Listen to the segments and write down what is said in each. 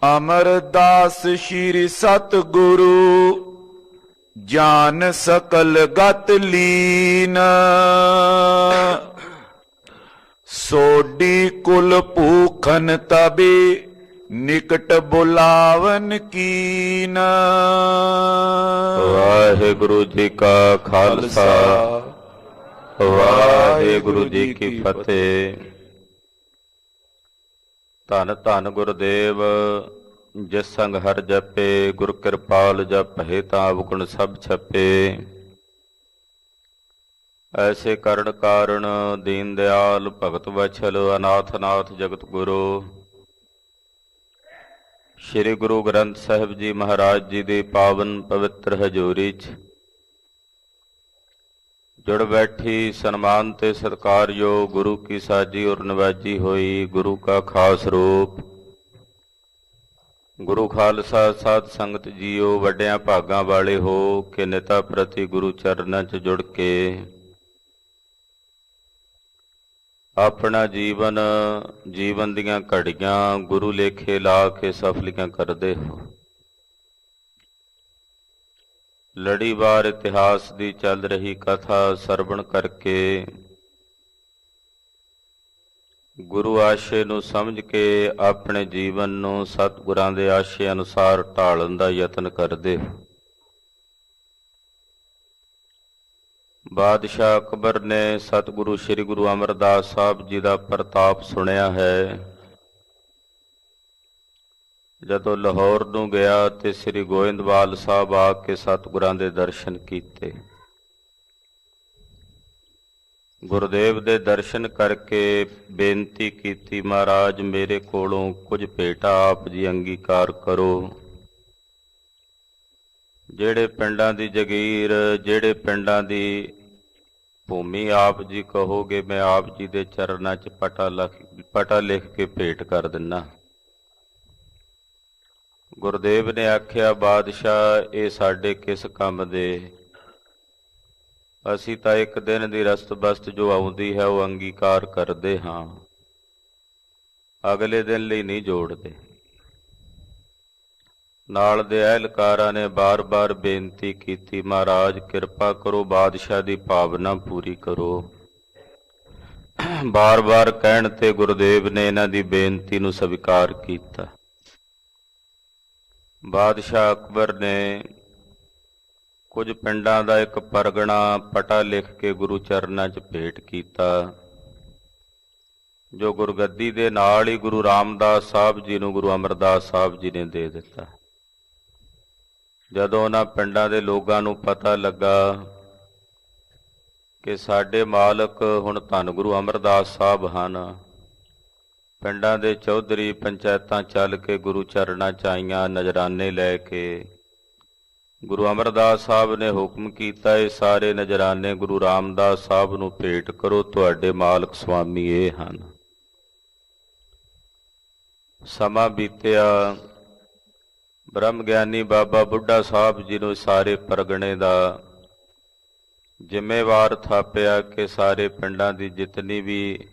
ਅਮਰਦਾਸ ਸ਼੍ਰੀ ਸਤਿਗੁਰੂ ਜਾਨ ਸਕਲ ਗਤ ਲੀਨ। ਸੋਡੀ ਕੁਲ ਭੂਖਨ ਤਬੇ ਨਿਕਟ ਬੁਲਾਵਨ ਕੀਨ। ਵਾਹਿਗੁਰੂ ਜੀ ਕਾ ਖਾਲਸਾ ਵਾਹਿਗੁਰੂ ਜੀ ਕੀ ਫਤਿਹ। ਧੰਨ ਧੰਨ ਗੁਰਦੇਵ ਜਿਸ ਸੰਗ ਹਰ ਜਪੇ, ਗੁਰ ਕਿਰਪਾਲ ਜਪਹਿ ਤਾਂ ਅਵਗੁਣ ਸਭ ਛਪੇ। ਐਸੇ ਕਰਨ ਕਾਰਣ ਦੀਨ ਦਿਆਲ ਭਗਤ ਵਛਲ ਅਨਾਥ ਨਾਥ ਜਗਤ ਗੁਰੂ ਸ੍ਰੀ ਗੁਰੂ ਗ੍ਰੰਥ ਸਾਹਿਬ ਜੀ ਮਹਾਰਾਜ ਜੀ ਦੀ ਪਾਵਨ ਪਵਿੱਤਰ ਹਜ਼ੂਰੀ 'ਚ ਜੁੜ ਬੈਠੀ ਸਨਮਾਨ ਤੇ ਸਤਿਕਾਰਯੋਗ ਗੁਰੂ ਕੀ ਸਾਜੀ ਔਰ ਨਵਾਜੀ ਹੋਈ ਗੁਰੂ ਕਾ ਖਾਸ ਰੂਪ ਗੁਰੂ ਖਾਲਸਾ ਸਾਧ ਸੰਗਤ ਜੀਓ, ਵੱਡਿਆਂ ਭਾਗਾਂ ਵਾਲੇ ਹੋ ਕਿ ਨਿਤਾ ਪ੍ਰਤੀ ਗੁਰੂ ਚਰਨਾਂ 'ਚ ਜੁੜ ਕੇ ਆਪਣਾ ਜੀਵਨ ਦੀਆਂ ਘੜੀਆਂ ਗੁਰੂ ਲੇਖੇ ਲਾ ਕੇ ਸਫਲੀਆਂ ਕਰਦੇ ਹੋ। ਲੜੀਵਾਰ ਇਤਿਹਾਸ ਦੀ ਚੱਲ ਰਹੀ ਕਥਾ ਸਰਵਣ ਕਰਕੇ ਗੁਰੂ ਆਸ਼ੇ ਨੂੰ ਸਮਝ ਕੇ ਆਪਣੇ ਜੀਵਨ ਨੂੰ ਸਤਿਗੁਰਾਂ ਦੇ ਆਸ਼ੇ ਅਨੁਸਾਰ ਢਾਲਣ ਦਾ ਯਤਨ ਕਰਦੇ ਹੋ। ਬਾਦਸ਼ਾਹ ਅਕਬਰ ਨੇ ਸਤਿਗੁਰੂ ਸ੍ਰੀ ਗੁਰੂ ਅਮਰਦਾਸ ਸਾਹਿਬ ਜੀ ਦਾ ਪ੍ਰਤਾਪ ਸੁਣਿਆ ਹੈ। ਜਦੋਂ ਲਾਹੌਰ ਨੂੰ ਗਿਆ ਤੇ ਸ੍ਰੀ ਗੋਇੰਦਵਾਲ ਸਾਹਿਬ ਆ ਕੇ ਸਤਿਗੁਰਾਂ ਦੇ ਦਰਸ਼ਨ ਕੀਤੇ। ਗੁਰਦੇਵ ਦੇ ਦਰਸ਼ਨ ਕਰਕੇ ਬੇਨਤੀ ਕੀਤੀ, ਮਹਾਰਾਜ ਮੇਰੇ ਕੋਲੋਂ ਕੁਝ ਭੇਟਾ ਆਪ ਜੀ ਅੰਗੀਕਾਰ ਕਰੋ। ਜਿਹੜੇ ਪਿੰਡਾਂ ਦੀ ਜਗੀਰ, ਜਿਹੜੇ ਪਿੰਡਾਂ ਦੀ ਭੂਮੀ ਆਪ ਜੀ ਕਹੋਗੇ, ਮੈਂ ਆਪ ਜੀ ਦੇ ਚਰਨਾਂ 'ਚ ਪਟਾ ਲਿਖ ਕੇ ਭੇਟ ਕਰ ਦਿੰਦਾ। ਗੁਰਦੇਵ ਨੇ ਆਖਿਆ, ਬਾਦਸ਼ਾਹ ਇਹ ਸਾਡੇ ਕਿਸ ਕੰਮ ਦੇ? ਅਸੀਂ ਤਾਂ ਇੱਕ ਦਿਨ ਦੀ ਰਸਤ ਬਸਤ ਜੋ ਆਉਂਦੀ ਹੈ ਉਹ ਅੰਗੀਕਾਰ ਕਰਦੇ ਹਾਂ, ਅਗਲੇ ਦਿਨ ਲਈ ਨਹੀਂ ਜੋੜਦੇ। ਨਾਲ ਦੇ ਅਹਿਲਕਾਰਾਂ ਨੇ ਬਾਰ-ਬਾਰ ਬੇਨਤੀ ਕੀਤੀ, ਮਹਾਰਾਜ ਕਿਰਪਾ ਕਰੋ, ਬਾਦਸ਼ਾਹ ਦੀ ਭਾਵਨਾ ਪੂਰੀ ਕਰੋ। ਬਾਰ-ਬਾਰ ਕਹਿਣ ਤੇ ਗੁਰਦੇਵ ਨੇ ਇਹਨਾਂ ਦੀ ਬੇਨਤੀ ਨੂੰ ਸਵੀਕਾਰ ਕੀਤਾ। ਬਾਦਸ਼ਾਹ ਅਕਬਰ ਨੇ ਕੁਝ ਪਿੰਡਾਂ ਦਾ ਇੱਕ ਪਰਗਣਾ ਪਟਾ ਲਿਖ ਕੇ ਗੁਰੂ ਚਰਨਾਂ 'ਚ ਭੇਟ ਕੀਤਾ, ਜੋ ਗੁਰਗੱਦੀ ਦੇ ਨਾਲ ਹੀ ਗੁਰੂ ਰਾਮਦਾਸ ਸਾਹਿਬ ਜੀ ਨੂੰ ਗੁਰੂ ਅਮਰਦਾਸ ਸਾਹਿਬ ਜੀ ਨੇ ਦੇ ਦਿੱਤਾ। ਜਦੋਂ ਉਹਨਾਂ ਪਿੰਡਾਂ ਦੇ ਲੋਕਾਂ ਨੂੰ ਪਤਾ ਲੱਗਾ ਕਿ ਸਾਡੇ ਮਾਲਕ ਹੁਣ ਧੰਨ ਗੁਰੂ ਅਮਰਦਾਸ ਸਾਹਿਬ ਹਨ, ਪਿੰਡਾਂ ਦੇ ਚੌਧਰੀ ਪੰਚਾਇਤਾਂ ਚੱਲ ਕੇ ਗੁਰੂ ਚਰਨਾਂ 'ਚ ਆਈਆਂ, ਨਜ਼ਰਾਨੇ ਲੈ ਕੇ। ਗੁਰੂ ਅਮਰਦਾਸ ਸਾਹਿਬ ਨੇ ਹੁਕਮ ਕੀਤਾ, ਇਹ ਸਾਰੇ ਨਜ਼ਰਾਨੇ ਗੁਰੂ ਰਾਮਦਾਸ ਸਾਹਿਬ ਨੂੰ ਭੇਟ ਕਰੋ, ਤੁਹਾਡੇ ਮਾਲਕ ਸੁਆਮੀ ਇਹ ਹਨ। ਸਮਾਂ ਬੀਤਿਆ, ਬ੍ਰਹਮ ਗਿਆਨੀ ਬਾਬਾ ਬੁੱਢਾ ਸਾਹਿਬ ਜੀ ਨੂੰ ਸਾਰੇ ਪਰਗਣੇ ਦਾ ਜ਼ਿੰਮੇਵਾਰ ਥਾਪਿਆ ਕਿ ਸਾਰੇ ਪਿੰਡਾਂ ਦੀ ਜਿਤਨੀ ਵੀ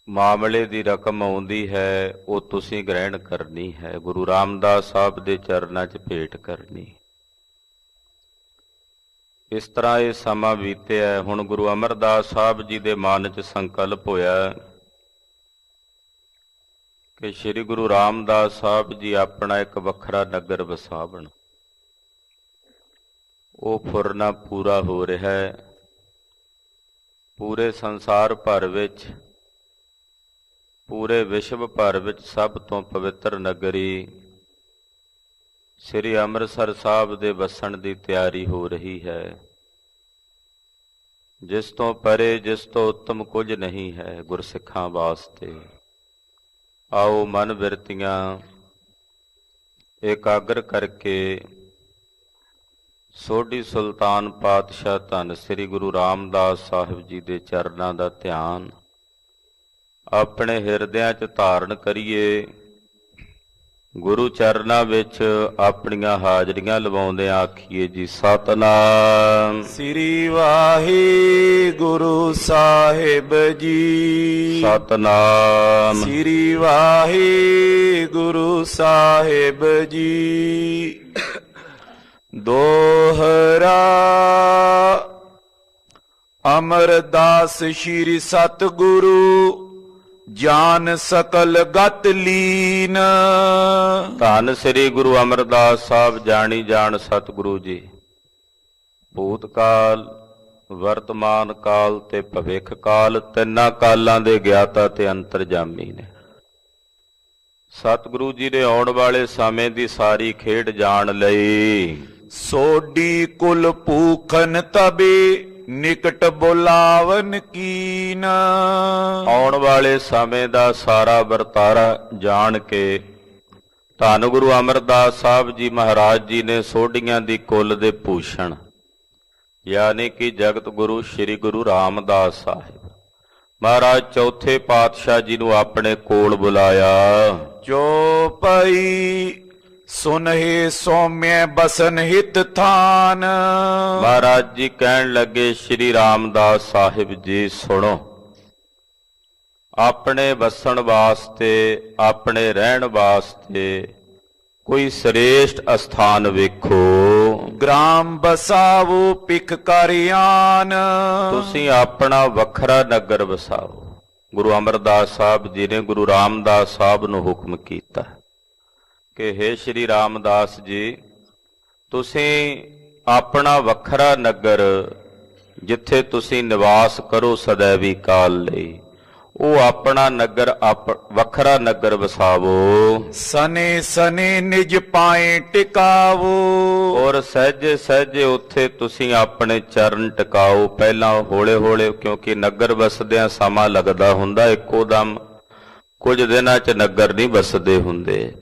ਮਾਮਲੇ ਦੀ ਰਕਮ ਆਉਂਦੀ ਹੈ ਉਹ ਤੁਸੀਂ ਗ੍ਰਹਿਣ ਕਰਨੀ ਹੈ, ਗੁਰੂ ਰਾਮਦਾਸ ਸਾਹਿਬ ਦੇ ਚਰਨਾਂ 'ਚ ਭੇਟ ਕਰਨੀ। ਇਸ ਤਰ੍ਹਾਂ ਇਹ ਸਮਾਂ ਬੀਤਿਆ। ਹੁਣ ਗੁਰੂ ਅਮਰਦਾਸ ਸਾਹਿਬ ਜੀ ਦੇ ਮਨ 'ਚ ਸੰਕਲਪ ਹੋਇਆ ਕਿ ਸ੍ਰੀ ਗੁਰੂ ਰਾਮਦਾਸ ਸਾਹਿਬ ਜੀ ਆਪਣਾ ਇੱਕ ਵੱਖਰਾ ਨਗਰ ਵਸਾਵਣ। ਉਹ ਫੁਰਨਾ ਪੂਰਾ ਹੋ ਰਿਹਾ ਹੈ। ਪੂਰੇ ਸੰਸਾਰ ਭਰ ਵਿੱਚ, ਪੂਰੇ ਵਿਸ਼ਵ ਭਰ ਵਿੱਚ ਸਭ ਤੋਂ ਪਵਿੱਤਰ ਨਗਰੀ ਸ੍ਰੀ ਅੰਮ੍ਰਿਤਸਰ ਸਾਹਿਬ ਦੇ ਵਸਣ ਦੀ ਤਿਆਰੀ ਹੋ ਰਹੀ ਹੈ। ਜਿਸ ਤੋਂ ਪਰੇ, ਜਿਸ ਤੋਂ ਉੱਤਮ ਕੁਝ ਨਹੀਂ ਹੈ ਗੁਰਸਿੱਖਾਂ ਵਾਸਤੇ। ਆਓ ਮਨ ਬਿਰਤੀਆਂ ਇਕਾਗਰ ਕਰਕੇ ਸੋਢੀ ਸੁਲਤਾਨ ਪਾਤਸ਼ਾਹ ਧੰਨ ਸ੍ਰੀ ਗੁਰੂ ਰਾਮਦਾਸ ਸਾਹਿਬ ਜੀ ਦੇ ਚਰਨਾਂ ਦਾ ਧਿਆਨ ਆਪਣੇ ਹਿਰਦਿਆਂ 'ਚ ਧਾਰਨ ਕਰੀਏ ਗੁਰੂ ਚਰਨਾਂ ਵਿੱਚ ਆਪਣੀਆਂ ਹਾਜ਼ਰੀਆਂ ਲਵਾਉਂਦੇ ਆਖੀਏ ਜੀ ਸਤਨਾਮ। ਸ੍ਰੀ ਵਾਹਿਗੁਰੂ ਸਾਹਿਬ ਜੀ। ਸਤਨਾਮ। ਸ੍ਰੀ ਵਾਹਿਗੁਰੂ ਸਾਹਿਬ ਜੀ। ਦੋਹਰਾ ਅਮਰਦਾਸ ਸ੍ਰੀ ਸਤਿਗੁਰੂ ਜਾਨ ਸਕਲ ਗਤ ਲੀਨ। ਧੰਨ ਸ੍ਰੀ ਗੁਰੂ ਅਮਰਦਾਸ ਸਾਹਿਬ ਜਾਣੀ ਜਾਣ ਸਤਿਗੁਰੂ ਜੀ ਭੂਤ ਕਾਲ ਵਰਤਮਾਨ ਕਾਲ ਤੇ ਭਵਿੱਖ ਕਾਲ ਤਿੰਨਾਂ ਕਾਲਾਂ ਦੇ ਗਿਆਤਾ ਤੇ ਅੰਤਰਜਾਮੀ ਨੇ। ਸਤਿਗੁਰੂ ਜੀ ਦੇ ਆਉਣ ਵਾਲੇ ਸਮੇਂ ਦੀ ਸਾਰੀ ਖੇਡ ਜਾਣ ਲਈ ਸੋਡੀ ਕੁਲ ਭੂਖਨ ਤਬੇ ਨਿਕਟ ਬੁਲਾਵਨ ਕੀਨ। ਆਉਣ ਵਾਲੇ ਸਮੇਂ ਦਾ ਸਾਰਾ ਵਰਤਾਰਾ ਜਾਣ ਕੇ ਧੰਨ ਗੁਰੂ ਅਮਰਦਾਸ ਸਾਹਿਬ ਜੀ ਮਹਾਰਾਜ ਜੀ ਨੇ ਸੋਢੀਆਂ ਦੀ ਕੁੱਲ ਦੇ ਭੂਸ਼ਣ ਯਾਨੀ ਕਿ ਜਗਤ ਗੁਰੂ ਸ੍ਰੀ ਗੁਰੂ ਰਾਮਦਾਸ ਸਾਹਿਬ ਮਹਾਰਾਜ ਚੌਥੇ ਪਾਤਸ਼ਾਹ ਜੀ ਨੂੰ ਆਪਣੇ ਕੋਲ ਬੁਲਾਇਆ। ਜੋ ਪਈ ਸੁਨਹਿ ਸੌਮਿਆ ਬਸਨ ਹਿਤ ਥਾਨ। ਮਹਾਰਾਜ ਜੀ ਕਹਿਣ ਲੱਗੇ ਸ੍ਰੀ ਰਾਮਦਾਸ ਸਾਹਿਬ ਜੀ ਸੁਣੋ, ਆਪਣੇ ਵਸਣ ਵਾਸਤੇ ਆਪਣੇ ਰਹਿਣ ਵਾਸਤੇ ਕੋਈ ਸ੍ਰੇਸ਼ਟ ਅਸਥਾਨ ਵੇਖੋ। ਗ੍ਰਾਮ ਬਸਾਵੋ ਪਿਖ ਕਰਿਆਨ। ਤੁਸੀਂ ਆਪਣਾ ਵੱਖਰਾ ਨਗਰ ਵਸਾਓ। ਗੁਰੂ ਅਮਰਦਾਸ ਸਾਹਿਬ ਜੀ ਨੇ ਗੁਰੂ ਰਾਮਦਾਸ ਸਾਹਿਬ ਨੂੰ ਹੁਕਮ ਕੀਤਾ ਕਿ ਹੇ ਸ਼੍ਰੀ ਰਾਮਦਾਸ ਜੀ ਤੁਸੀਂ ਆਪਣਾ ਵੱਖਰਾ ਨਗਰ ਜਿੱਥੇ ਤੁਸੀਂ ਨਿਵਾਸ ਕਰੋ ਸदैवी ਕਾਲ ਲਈ ਉਹ ਆਪਣਾ ਨਗਰ ਵੱਖਰਾ ਨਗਰ ਵਸਾਵੋ। ਸਨੇ ਸਨੇ ਨਿਜ ਪਾਏ ਟਿਕਾਵੋ। ਔਰ ਸਹਿਜੇ ਸਹਿਜੇ ਉੱਥੇ ਤੁਸੀਂ ਆਪਣੇ ਚਰਨ ਟਿਕਾਓ। ਪਹਿਲਾਂ ਹੌਲੇ ਹੌਲੇ ਕਿਉਂਕਿ ਨਗਰ ਵਸਦਿਆਂ ਸਮਾਂ ਲੱਗਦਾ ਹੁੰਦਾ, ਇੱਕੋ ਦਮ ਕੁਝ ਦਿਨਾਂ 'ਚ ਨਗਰ ਨਹੀਂ ਵਸਦੇ ਹੁੰਦੇ।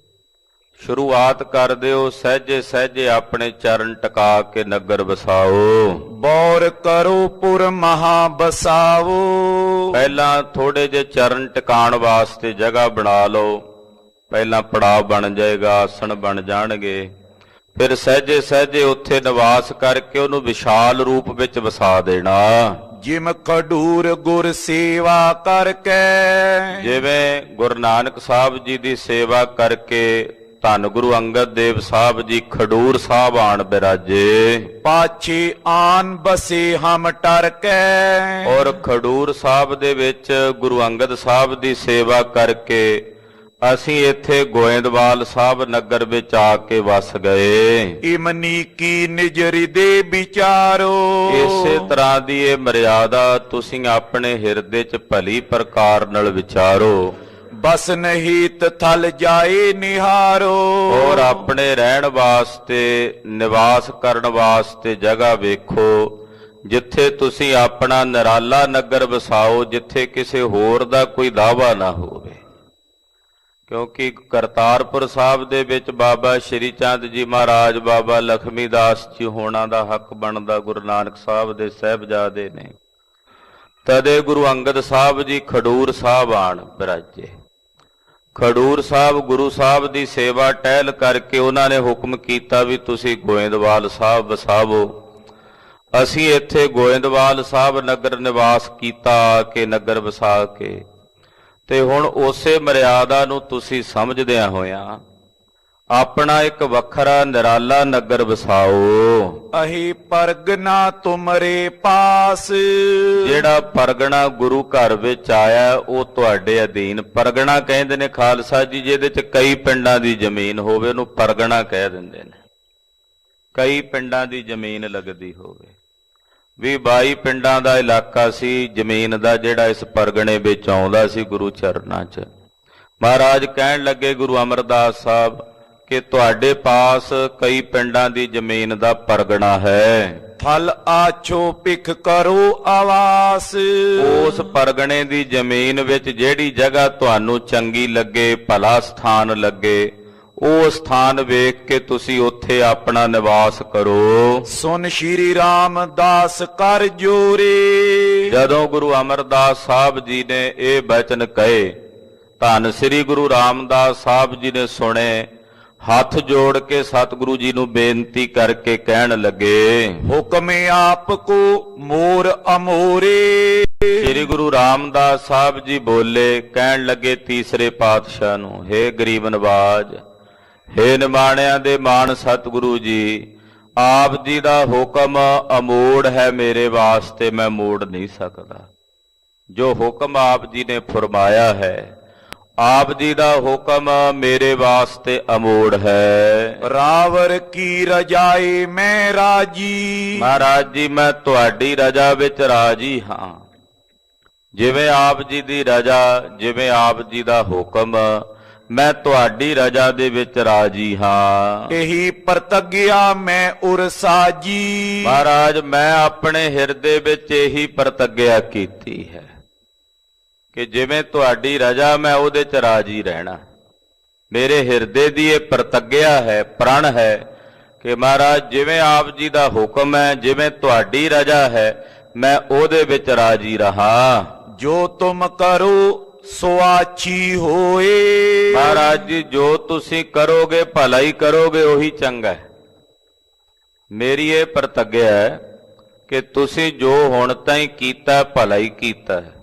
ਸ਼ੁਰੂਆਤ ਕਰ ਦਿਓ ਸਹਿਜੇ ਸਹਿਜੇ ਆਪਣੇ ਚਰਨ ਟਿਕਾ ਕੇ ਨਗਰ ਵਸਾਓ। ਬੌਰ ਕਰੋ ਪੁਰ ਮਹਾ ਬਸਾਵੋ। ਪਹਿਲਾਂ ਥੋੜੇ ਜਿਹੇ ਚਰਨ ਟਿਕਾਣ ਵਾਸਤੇ ਜਗ੍ਹਾ ਬਣਾ ਲਓ। ਪਹਿਲਾਂ ਪੜਾਅ ਬਣ ਜਾਏਗਾ, ਆਸਣ ਬਣ ਜਾਣਗੇ, ਫਿਰ ਸਹਿਜੇ ਸਹਿਜੇ ਉੱਥੇ ਨਿਵਾਸ ਕਰਕੇ ਉਹਨੂੰ ਵਿਸ਼ਾਲ ਰੂਪ ਵਿੱਚ ਵਸਾ ਦੇਣਾ। ਜਿਮ ਖਡੂਰ ਗੁਰ ਸੇਵਾ ਕਰਕੇ। ਜਿਵੇਂ ਗੁਰੂ ਨਾਨਕ ਸਾਹਿਬ ਜੀ ਦੀ ਸੇਵਾ ਕਰਕੇ ਧੰਨ ਗੁਰੂ ਅੰਗਦ ਦੇਵ ਸਾਹਿਬ ਜੀ ਖਡੂਰ ਸਾਹਿਬ ਆਣ ਬਿਰਾਜੇ। ਪਾਛੇ ਆਨ ਬਸੇ ਹਮ ਟਰਕੇ। ਔਰ ਖਡੂਰ ਸਾਹਿਬ ਦੇ ਵਿੱਚ ਗੁਰੂ ਅੰਗਦ ਸਾਹਿਬ ਦੀ ਸੇਵਾ ਕਰਕੇ ਅਸੀਂ ਇੱਥੇ ਗੋਇੰਦਵਾਲ ਸਾਹਿਬ ਨਗਰ ਵਿੱਚ ਆ ਕੇ ਵਸ ਗਏ। ਇਮਨੀ ਕੀ ਨਿਜ ਹਿਰਦੇ ਵਿਚਾਰੋ। ਇਸੇ ਤਰ੍ਹਾਂ ਦੀ ਇਹ ਮਰਿਆਦਾ ਤੁਸੀਂ ਆਪਣੇ ਹਿਰਦੇ 'ਚ ਭਲੀ ਪ੍ਰਕਾਰ ਨਾਲ ਵਿਚਾਰੋ। ਬਸ ਨਹੀਂ ਥਲ ਜਾਏ ਨਿਹਾਰੋ। ਔਰ ਆਪਣੇ ਰਹਿਣ ਵਾਸਤੇ ਨਿਵਾਸ ਕਰਨ ਵਾਸਤੇ ਜਗ੍ਹਾ ਵੇਖੋ ਜਿੱਥੇ ਤੁਸੀਂ ਆਪਣਾ ਨਿਰਾਲਾ ਨਗਰ ਵਸਾਓ, ਜਿੱਥੇ ਕਿਸੇ ਹੋਰ ਦਾ ਕੋਈ ਦਾਅਵਾ ਨਾ ਹੋਵੇ। ਕਿਉਂਕਿ ਕਰਤਾਰਪੁਰ ਸਾਹਿਬ ਦੇ ਵਿੱਚ ਬਾਬਾ ਸ਼੍ਰੀ ਚੰਦ ਜੀ ਮਹਾਰਾਜ, ਬਾਬਾ ਲਖਮੀ ਦਾਸ ਜੀ ਹੋਣਾ ਦਾ ਹੱਕ ਬਣਦਾ ਗੁਰੂ ਨਾਨਕ ਸਾਹਿਬ ਦੇ ਸਾਹਿਬਜ਼ਾਦੇ ਨੇ। ਤਦੇ ਗੁਰੂ ਅੰਗਦ ਸਾਹਿਬ ਜੀ ਖਡੂਰ ਸਾਹਿਬ ਆਣ ਬਿਰਾਜੇ। ਖਡੂਰ ਸਾਹਿਬ ਗੁਰੂ ਸਾਹਿਬ ਦੀ ਸੇਵਾ ਟਹਿਲ ਕਰਕੇ ਉਹਨਾਂ ਨੇ ਹੁਕਮ ਕੀਤਾ ਵੀ ਤੁਸੀਂ ਗੋਇੰਦਵਾਲ ਸਾਹਿਬ ਵਸਾਵੋ। ਅਸੀਂ ਇੱਥੇ ਗੋਇੰਦਵਾਲ ਸਾਹਿਬ ਨਗਰ ਨਿਵਾਸ ਕੀਤਾ ਕਿ ਨਗਰ ਵਸਾ ਕੇ, ਤੇ ਹੁਣ ਉਸੇ ਮਰਿਆਦਾ ਨੂੰ ਤੁਸੀਂ ਸਮਝਦਿਆਂ ਹੋਇਆਂ ਆਪਣਾ ਇੱਕ ਵੱਖਰਾ ਨਿਰਾਲਾ ਨਗਰ ਵਸਾਓ। ਅਹੀ ਪਰਗਨਾ ਤੁਮਰੇ ਪਾਸ। ਜਿਹੜਾ ਪਰਗਣਾ ਗੁਰੂ ਘਰ ਵਿੱਚ ਆਇਆ ਉਹ ਤੁਹਾਡੇ ਅਧੀਨ। ਪਰਗਣਾ ਕਹਿੰਦੇ ਨੇ ਖਾਲਸਾ ਜੀ ਜਿਹਦੇ 'ਚ ਕਈ ਪਿੰਡਾਂ ਦੀ ਜ਼ਮੀਨ ਹੋਵੇ ਉਹਨੂੰ ਪਰਗਣਾ ਕਹਿ ਦਿੰਦੇ ਨੇ। ਕਈ ਪਿੰਡਾਂ ਦੀ ਜ਼ਮੀਨ ਲੱਗਦੀ ਹੋਵੇ। 22 ਪਿੰਡਾਂ ਦਾ ਇਲਾਕਾ ਸੀ ਜ਼ਮੀਨ ਦਾ ਜਿਹੜਾ ਇਸ ਪਰਗਣੇ ਵਿੱਚ ਆਉਂਦਾ ਸੀ ਗੁਰੂ ਚਰਨਾਂ 'ਚ। ਮਹਾਰਾਜ ਕਹਿਣ ਲੱਗੇ ਗੁਰੂ ਅਮਰਦਾਸ ਸਾਹਿਬ ਕਿ ਤੁਹਾਡੇ ਪਾਸ ਕਈ ਪਿੰਡਾਂ ਦੀ ਜ਼ਮੀਨ ਦਾ ਪਰਗਣਾ ਹੈ। ਥਲ ਆਛੋ ਪਿਖ ਕਰੋ ਆਵਾਸ। ਉਸ ਪਰਗਣੇ ਦੀ ਜ਼ਮੀਨ ਵਿੱਚ ਜਿਹੜੀ ਜਗ੍ਹਾ ਤੁਹਾਨੂੰ ਚੰਗੀ ਲੱਗੇ, ਭਲਾ ਸਥਾਨ ਲੱਗੇ, ਉਹ ਸਥਾਨ ਵੇਖ ਕੇ ਤੁਸੀਂ ਉੱਥੇ ਆਪਣਾ ਨਿਵਾਸ ਕਰੋ। ਸੁਨ ਸ਼੍ਰੀ ਰਾਮਦਾਸ ਕਰ ਜੋਰੇ। ਜਦੋਂ ਗੁਰੂ ਅਮਰਦਾਸ ਸਾਹਿਬ ਜੀ ਨੇ ਇਹ ਬਚਨ ਕਹੇ, ਧੰਨ ਸ੍ਰੀ ਗੁਰੂ ਰਾਮਦਾਸ ਸਾਹਿਬ ਜੀ ਨੇ ਸੁਣੇ ਹੱਥ ਜੋੜ ਕੇ ਸਤਿਗੁਰੂ ਜੀ ਨੂੰ ਬੇਨਤੀ ਕਰਕੇ ਕਹਿਣ ਲੱਗੇ, ਹੁਕਮ ਆਪ ਕੋ ਮੋਰ ਅਮੋਰੇ। ਸ੍ਰੀ ਗੁਰੂ ਰਾਮਦਾਸ ਸਾਹਿਬ ਜੀ ਬੋਲੇ, ਕਹਿਣ ਲੱਗੇ ਤੀਸਰੇ ਪਾਤਸ਼ਾਹ ਨੂੰ, ਹੇ ਗਰੀਬ ਨਵਾਜ, ਹੇ ਨਿਮਾਣਿਆਂ ਦੇ ਮਾਣ ਸਤਿਗੁਰੂ ਜੀ, ਆਪ ਜੀ ਦਾ ਹੁਕਮ ਅਮੋੜ ਹੈ ਮੇਰੇ ਵਾਸਤੇ, ਮੈਂ ਮੋੜ ਨਹੀਂ ਸਕਦਾ। ਜੋ ਹੁਕਮ ਆਪ ਜੀ ਨੇ ਫਰਮਾਇਆ ਹੈ, ਆਪ ਜੀ ਦਾ ਹੁਕਮ ਮੇਰੇ ਵਾਸਤੇ ਅਮੋੜ ਹੈ। ਰਾਵਰ ਕੀ ਰਜਾਏ ਮੈਂ ਰਾਜੀ। ਮਹਾਰਾਜ ਜੀ, ਮੈਂ ਤੁਹਾਡੀ ਰਜਾ ਵਿੱਚ ਰਾਜੀ ਹਾਂ। ਜਿਵੇਂ ਆਪ ਜੀ ਦੀ ਰਜਾ, ਜਿਵੇਂ ਆਪ ਜੀ ਦਾ ਹੁਕਮ, ਮੈਂ ਤੁਹਾਡੀ ਰਜਾ ਦੇ ਵਿੱਚ ਰਾਜੀ ਹਾਂ। ਇਹੀ ਪ੍ਰਤੱਗਿਆ ਮੈਂ ਉਰਸਾਜੀ। ਮਹਾਰਾਜ, ਮੈਂ ਆਪਣੇ ਹਿਰਦੇ ਵਿੱਚ ਇਹੀ ਪ੍ਰਤੱਗਿਆ ਕੀਤੀ ਹੈ ਕਿ ਜਿਵੇਂ ਤੁਹਾਡੀ ਰਜਾ, ਮੈਂ ਉਹਦੇ ਚ ਰਾਜੀ ਰਹਿਣਾ। ਮੇਰੇ ਹਿਰਦੇ ਦੀ ਇਹ ਪ੍ਰਤੱਗਿਆ ਹੈ, ਪ੍ਰਣ ਹੈ ਕਿ ਮਹਾਰਾਜ ਜਿਵੇਂ ਆਪ ਜੀ ਦਾ ਹੁਕਮ ਹੈ, ਜਿਵੇਂ ਤੁਹਾਡੀ ਰਜਾ ਹੈ, ਮੈਂ ਉਹਦੇ ਵਿੱਚ ਰਾਜੀ ਰਹਾ। ਜੋ ਤੁਮ ਕਰੋ ਸੋ ਆਛੀ ਹੋਏ। ਮਹਾਰਾਜ ਜੀ, ਜੋ ਤੁਸੀਂ ਕਰੋਗੇ ਭਲਾ ਹੀ ਕਰੋਗੇ, ਉਹੀ ਚੰਗਾ ਹੈ। ਮੇਰੀ ਇਹ ਪ੍ਰਤੱਗਿਆ ਹੈ ਕਿ ਤੁਸੀਂ ਜੋ ਹੁਣ ਤਾਈਂ ਕੀਤਾ ਭਲਾ ਹੀ ਕੀਤਾ ਹੈ।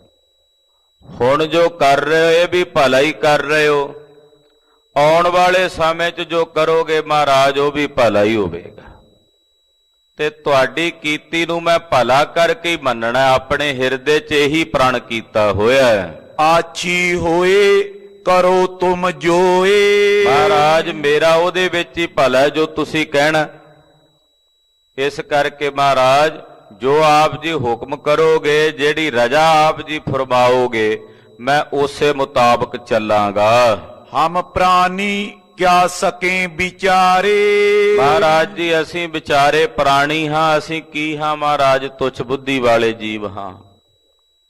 ਹੁਣ ਜੋ ਕਰ ਰਹੇ ਹੋ ਇਹ ਵੀ ਭਲਾ ਹੀ ਕਰ ਰਹੇ ਹੋ। ਆਉਣ ਵਾਲੇ ਸਮੇਂ 'ਚ ਜੋ ਕਰੋਗੇ ਮਹਾਰਾਜ, ਉਹ ਵੀ ਭਲਾ ਹੀ ਹੋਵੇਗਾ। ਤੇ ਤੁਹਾਡੀ ਕੀਤੀ ਨੂੰ ਮੈਂ ਭਲਾ ਕਰਕੇ ਹੀ ਮੰਨਣਾ। ਆਪਣੇ ਹਿਰਦੇ 'ਚ ਇਹੀ ਪ੍ਰਣ ਕੀਤਾ ਹੋਇਆ ਹੈ। ਆਛੀ ਹੋਏ ਕਰੋ ਤੁਮ ਜੋਏ। ਮਹਾਰਾਜ, ਮੇਰਾ ਉਹਦੇ ਵਿੱਚ ਹੀ ਭਲਾ ਹੈ ਜੋ ਤੁਸੀਂ ਕਹਿਣਾ। ਇਸ ਕਰਕੇ ਮਹਾਰਾਜ, ਜੋ ਆਪ ਜੀ ਹੁਕਮ ਕਰੋਗੇ, ਜਿਹੜੀ ਰਜਾ ਆਪ ਜੀ ਫਰਮਾਓਗੇ, ਮੈਂ ਉਸੇ ਮੁਤਾਬਕ ਚੱਲਾਂਗਾ। ਹਮ ਪ੍ਰਾਨੀ ਕਿਆ ਸਕੇ ਵਿਚਾਰੇ। ਮਹਾਰਾਜ ਜੀ, ਅਸੀਂ ਵਿਚਾਰੇ ਪ੍ਰਾਣੀ ਹਾਂ। ਅਸੀਂ ਕੀ ਹਾਂ ਮਹਾਰਾਜ? ਤੁੱਛ ਬੁੱਧੀ ਵਾਲੇ ਜੀਵ ਹਾਂ।